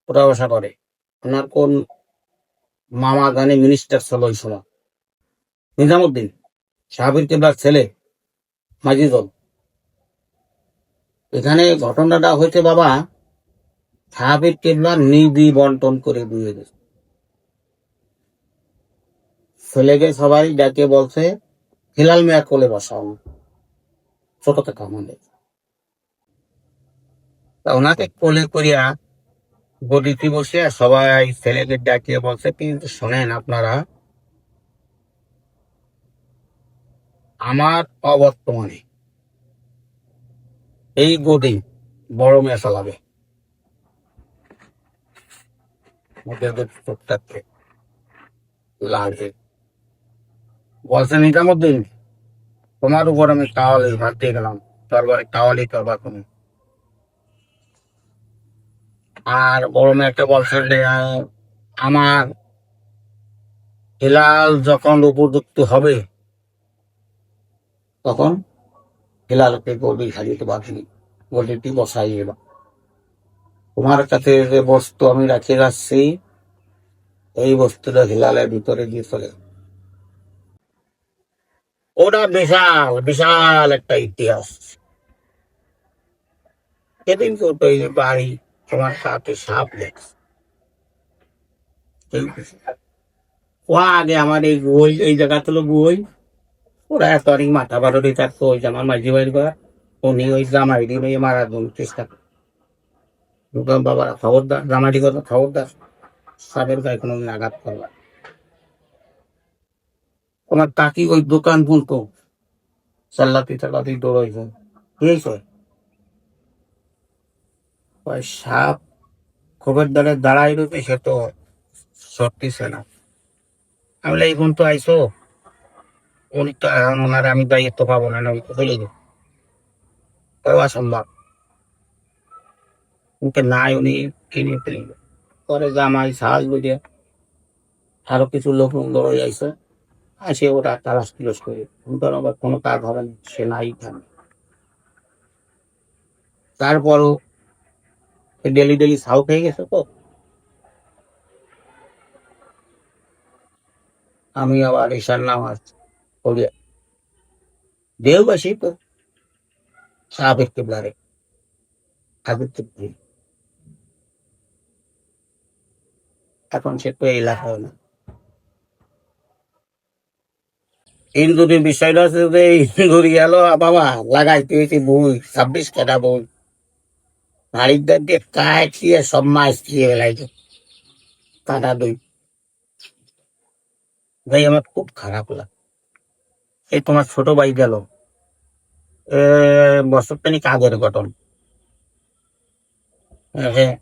ওঠা বসা করে। ওনার কোন মামা গানে মিনিস্টার ছিল ওই সময়, নিজামুদ্দিন সাহাবির কেবলার ছেলে মাজিদুল। এখানে ঘটনাটা হয়েছে বাবা সাহাবির কেবলার নিধি বন্টন করে দিয়ে গেছে। ছেলেকে সবাই ডাকে বলছে হিলাল মিয়া কোলে বসাও, ছোট থেকে আমাদের। তা ওনাকে কোলে করিয়া গদিতে বসে সবাই ছেলেকে ডাকিয়ে বলছে কিন্তু শোনেন আপনারা, আমার অবর্তমানে এই গদি বড় মেয়ে চালাবে। লাগে বলছে নিজামুদ্দিন তোমার উপর আমি কাওয়ালি ভাত দিয়ে গেলাম, তরবারি কাওয়ালি তরবার তুমি। আর বড় মেয়ে একটা বলছে যে আমার হিলাল যখন উপযুক্ত হবে তখন হিলালকে গদি সাজিতে বাঁধি, গদিটি বসাই এলাম। তোমার কাছে যে বস্তু আমি রেখে যাচ্ছি এই বস্তুটা হিলালের ভিতরে দিয়ে চলে। ওটা বিশাল বিশাল একটা ইতিহাস। সেদিন তো ওই বাড়ি তোমার সাথে সাপ লেগেছে। ও আগে আমার এই বই এই জায়গা ছিল বই, ওরা এত অনেক মাথা বারোটি থাকতো। ওই যে আমার মাঝি বাড়ির ঘর, উনি ওই জামাই দিয়ে মারার জন্য চেষ্টা করতো। বাবা খবরদার, জামাইটি কথা খবরদার, সাপের গায়ে কোনো আঘাত করবা। ওনার কাকি ওই দোকান খুলতো, চাল্লাতি চাল্লাতি দৌড়াইছে কি হয়েছে। ওই সাপ খবর দ্বারা দাঁড়াই রয়েছে, সে তো সরতেছে না। আমি বলি, এই তো আইসো, উনি তো এখন ওনার আমি দায়িত্ব পাবো না, আমি তো চলে যাবো, অসম্ভব। উনকে নাই উনি কিনে ফেলিল। পরে জামাই সাহায্য বুঝে আরো কিছু লোক দৌড়ে আইসে, আসে ওরা তালাশ তিলাস করে, উনকার আবার কোনো কাজ হবে না, সে নাই খান। তারপরও ডেলি ডেলি সাউ খেয়ে গেছে তো, আমি আবার ঈশার নামাজ পড়িয়া দেওবাসী তো সাবেক কেবলারে আগের তো ভুল। এখন সে তো এই এলাকায় না। ইন্দুরের বিষয়টা আছে যে ইন্দুরি গেল বাবা লাগাইতে হয়েছে বই 26 কাটা বই, বাড়ির দিয়ে কাটিয়ে সব মাছ দিয়ে বেলাইছে কাটা দই। ভাই আমার খুব খারাপ লাগে। এই তোমার ছোট ভাই গেল বছর খানিক আগের ঘটনা। হ্যাঁ,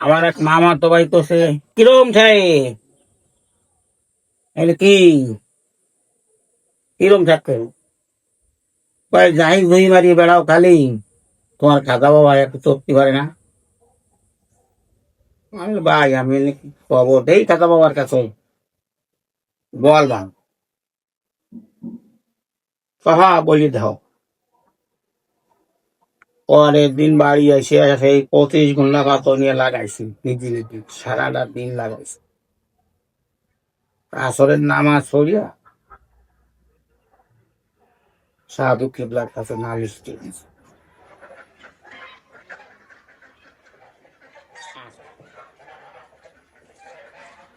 আমার এক মামা তো ভাই তো সে কিরম চাই কি কিরম থাকতে ভাই যাই ঘুরি মারিয়ে বেড়াও খালি তোমার খাতা বাবা একটু চলতে পারে না। আমি বলি, ভাই আমি খবর দেই খাতা বাবার কাছে বল ভাই। হ্যাঁ বলি দাও। পরের দিন বাড়ি এসে সেই 25 ঘন্টা ভাত নিয়ে লাগাইছি নিজে নিজে সারাটা দিন লাগাইছি। আসরের নামাজ পড়িয়া সাধু কেবলার কাছে নালিশ দিয়েছি।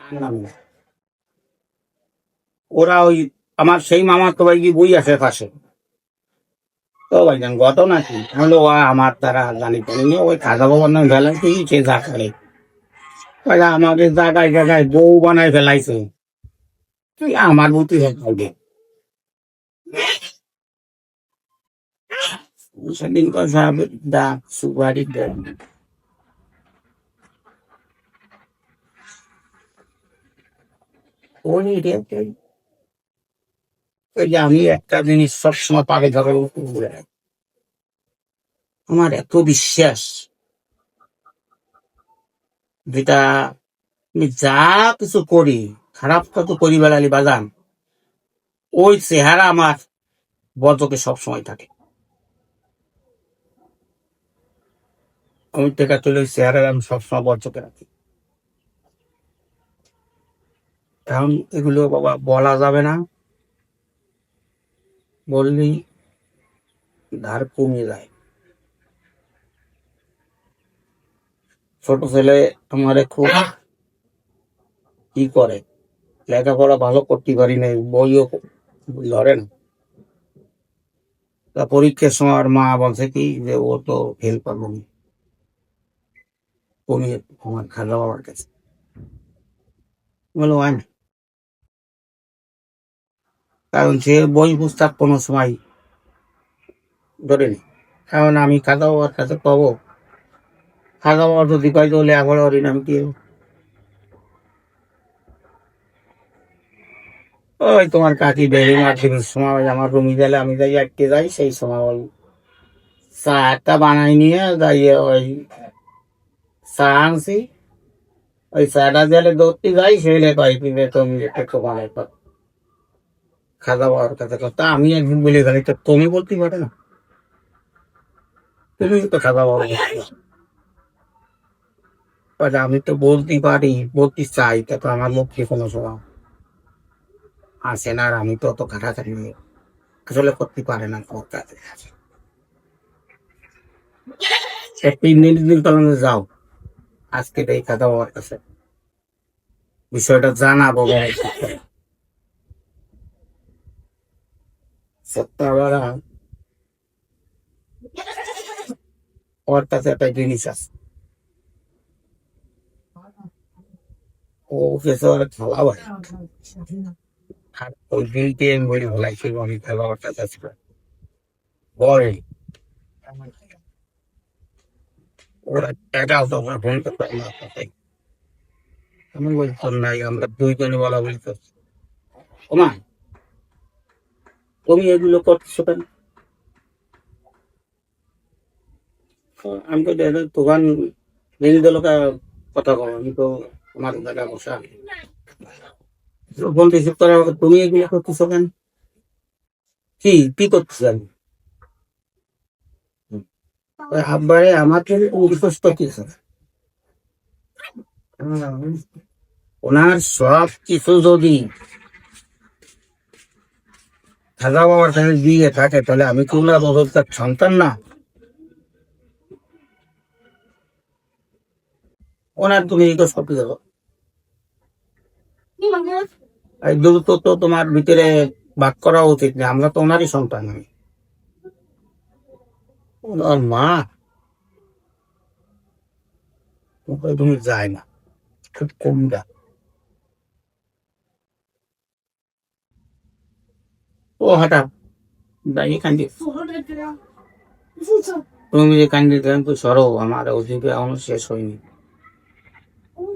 আনলাম না। ওরা ওই আমার সেই মামার তো ভাই কি বই আছে পাশে। তো ভাইজান ঘটনা কি হলো আমার দ্বারা জানি পারি না ওই খাজা বাবার নাম ফেলাইছে সে যা করে আমাদের জায়গায় জায়গায় বউ বানাই ফেলাইছে। তুই আমার বুদ্ধি খাইবে সেদিন কথা ডাক সুপারি দেন। ওই রে ওই যে আমি একটা জিনিস সবসময় পাবে ধরে আমার এত বিশ্বাস যেটা আমি যা কিছু করি খারাপটা তো করি বেড়ালি বাজান ওই চেহারা আমার বর্জকে সবসময় থাকে। আমি টেকা চলে ওই চেহারা আমি সবসময় বর্জকে রাখি। কারণ এগুলো বাবা বলা যাবে না, বললেই ধার কমে যায়। ছোট ছেলে আমারে খুব কি করে লেখাপড়া ভালো করতে পারি নাই বইও ধরে না। তা পরীক্ষার সময় আর মা বলছে কি যে ও তো ফেল পাবো না তুমি আমার খাজা বাবার কাছে বলো হয় না। কারণ সে বই পুস্তক কোনো সময় ধরেনি। কারণ আমি খাজা বাবার কাছে পাবো খাজা বাবা যদি কয় তো লেখাপড়া করি না আমি কি ওই তোমার কাকি বেরি মার্কেটের সময় আমার রুমি গেলে আমি যাই আটকে যাই সেই সময় ওই চা একটা বানাই নিয়ে যাইয়ে ওই চা আনছি ওই চাটা জেলে ধরতে যাই সেলে কয় পিবে তুমি একটু বানাই পারো খাজা বাবার কাছে কথা আমি একদিন বলে গেলি তো তুমি বলতে পারে না তুমি তো খাজা বাবা আমি তো বলতে পারি বলতে চাই তা তো আমার মুখে কোনো সময় আসে না আর আমি তো অত কাটাকাটি আসলে করতে পারে না ওর কাছে একটি নির্দিন তখন যাও আজকে এই খাজা বাবার কাছে বিষয়টা জানাবো সত্যাবারা ওর কাছে একটা জিনিস আছে ও গেছে ওর খেলা ভাই আর ওই দিনকে আমি বলি ভোলাইছি আমি খেলা ওর কাছে আসবে বলে ওরা এটাও তো আমার ফোন করতে পারে না তাই আমি বলতাম নাই আমরা দুইজনে বলা বলি তো ওমা তুমি এগুলো করতেছো কেন আমি তো দোকান ভেঙে দিল কথা কম আমি তো আমার জায়গায় বসা বলতেছি তোরা তুমি এগুলো করতেছো কেন কি কি করতেছ আমি ওই আব্বারে আমার জন্য তুমি রিকোয়েস্ট করতেছ ওনার সব কিছু যদি খাজা বাবার কাছে দিয়ে থাকে তাহলে আমি কি ওনার তার সন্তান না ওনার তুমি রিকোয়েস্ট করতে যাবো এই দ্রুত তো তোমার ভিতরে বাদ করা উচিত না আমরা তো ওনারই সন্তান আমি ওনার মা তুমি যায় না খুব কম দা ও হঠাৎ দাঁড়িয়ে কান্দি তুমি যে কান্দি দেন তো সরো, আমার ওদিকে এখনো শেষ হয়নি,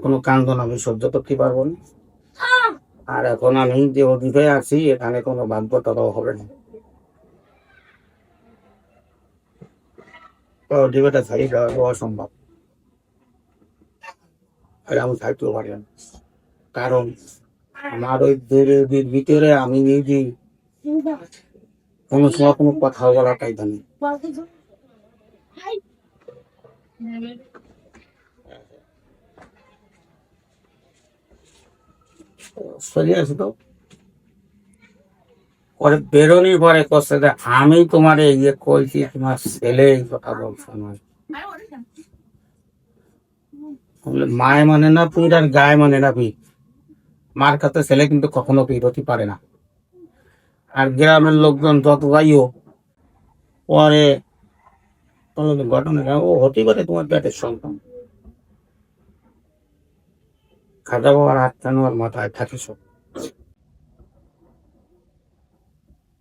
কোনো কান্দন আমি সহ্য করতে পারবো না। আর এখন আমি যে ওদিকে আছি এখানে কোনো ভাগ্য টাকাও হবে না, তো ওদিকেটা ছাড়িয়ে দেওয়া অসম্ভব। আর আমি থাকতেও পারি না, কারণ আমার ওই দেহের ভিতরে আমি নিজে কোনো সময় কোনো কথা বলা কায়দা নেই। চলে আসে তো পরে বেরোনির পরে কষ্ট যে আমি তোমার ইয়ে কইছি, তোমার ছেলে এই কথা বলছো আমার। বলে, মায় মানে না পীর আর গায়ে মানে না পীর, মার কাছে ছেলে কিন্তু কখনো পীর হতে পারে না। আর গ্রামের লোকজন যত যাইও পরে ঘটনা ও হতে পারে তোমার পেটের সন্তান, খাজা বাবার হাত টানো আর মাথায় থাকে সব।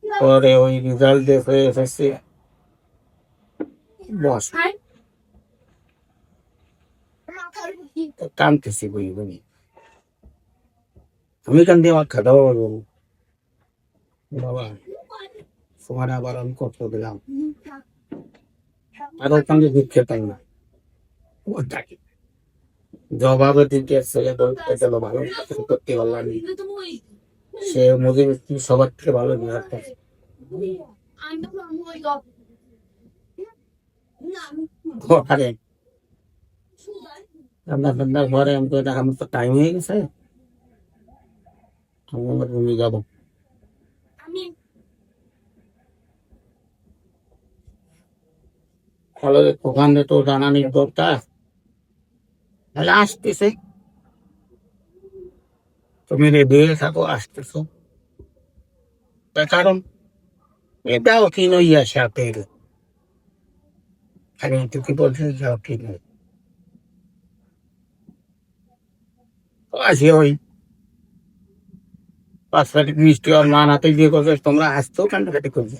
পরে ওই রেজাল্ট দেখে এসেছে বস, কানতেছি বই বই, আমি কান্দি আমার খাজা বাবা বলবো, বাবা তোমার আবার আমি কষ্ট দিলাম, আর ওখানে দুঃখে তাই না ও থাকে জবাবে দিতে ছেলে বলতে গেল ভালো কিছু করতে পারলাম না। সে মুজিব সবার থেকে ভালো বিহার থাকে। ঘরে আপনার ঠান্ডার ঘরে আমি তো দেখা মতো টাইম হয়ে গেছে, আমি আমার রুমে যাবো। তাহলে ওখানে তো জানানির দরকার, তাহলে আসতেছে, তুমি রেডি হয়ে থাকো, আসতেছো। তার কারণ এটাও কি নইয়া সাথের আমি তোকে বলছি যাও কি নয়, আসি ওই 5 প্যাকেট মিষ্টি আর মান হাতে দিয়ে করবে, তোমরা আসতেও কান্নাকাটি করবে।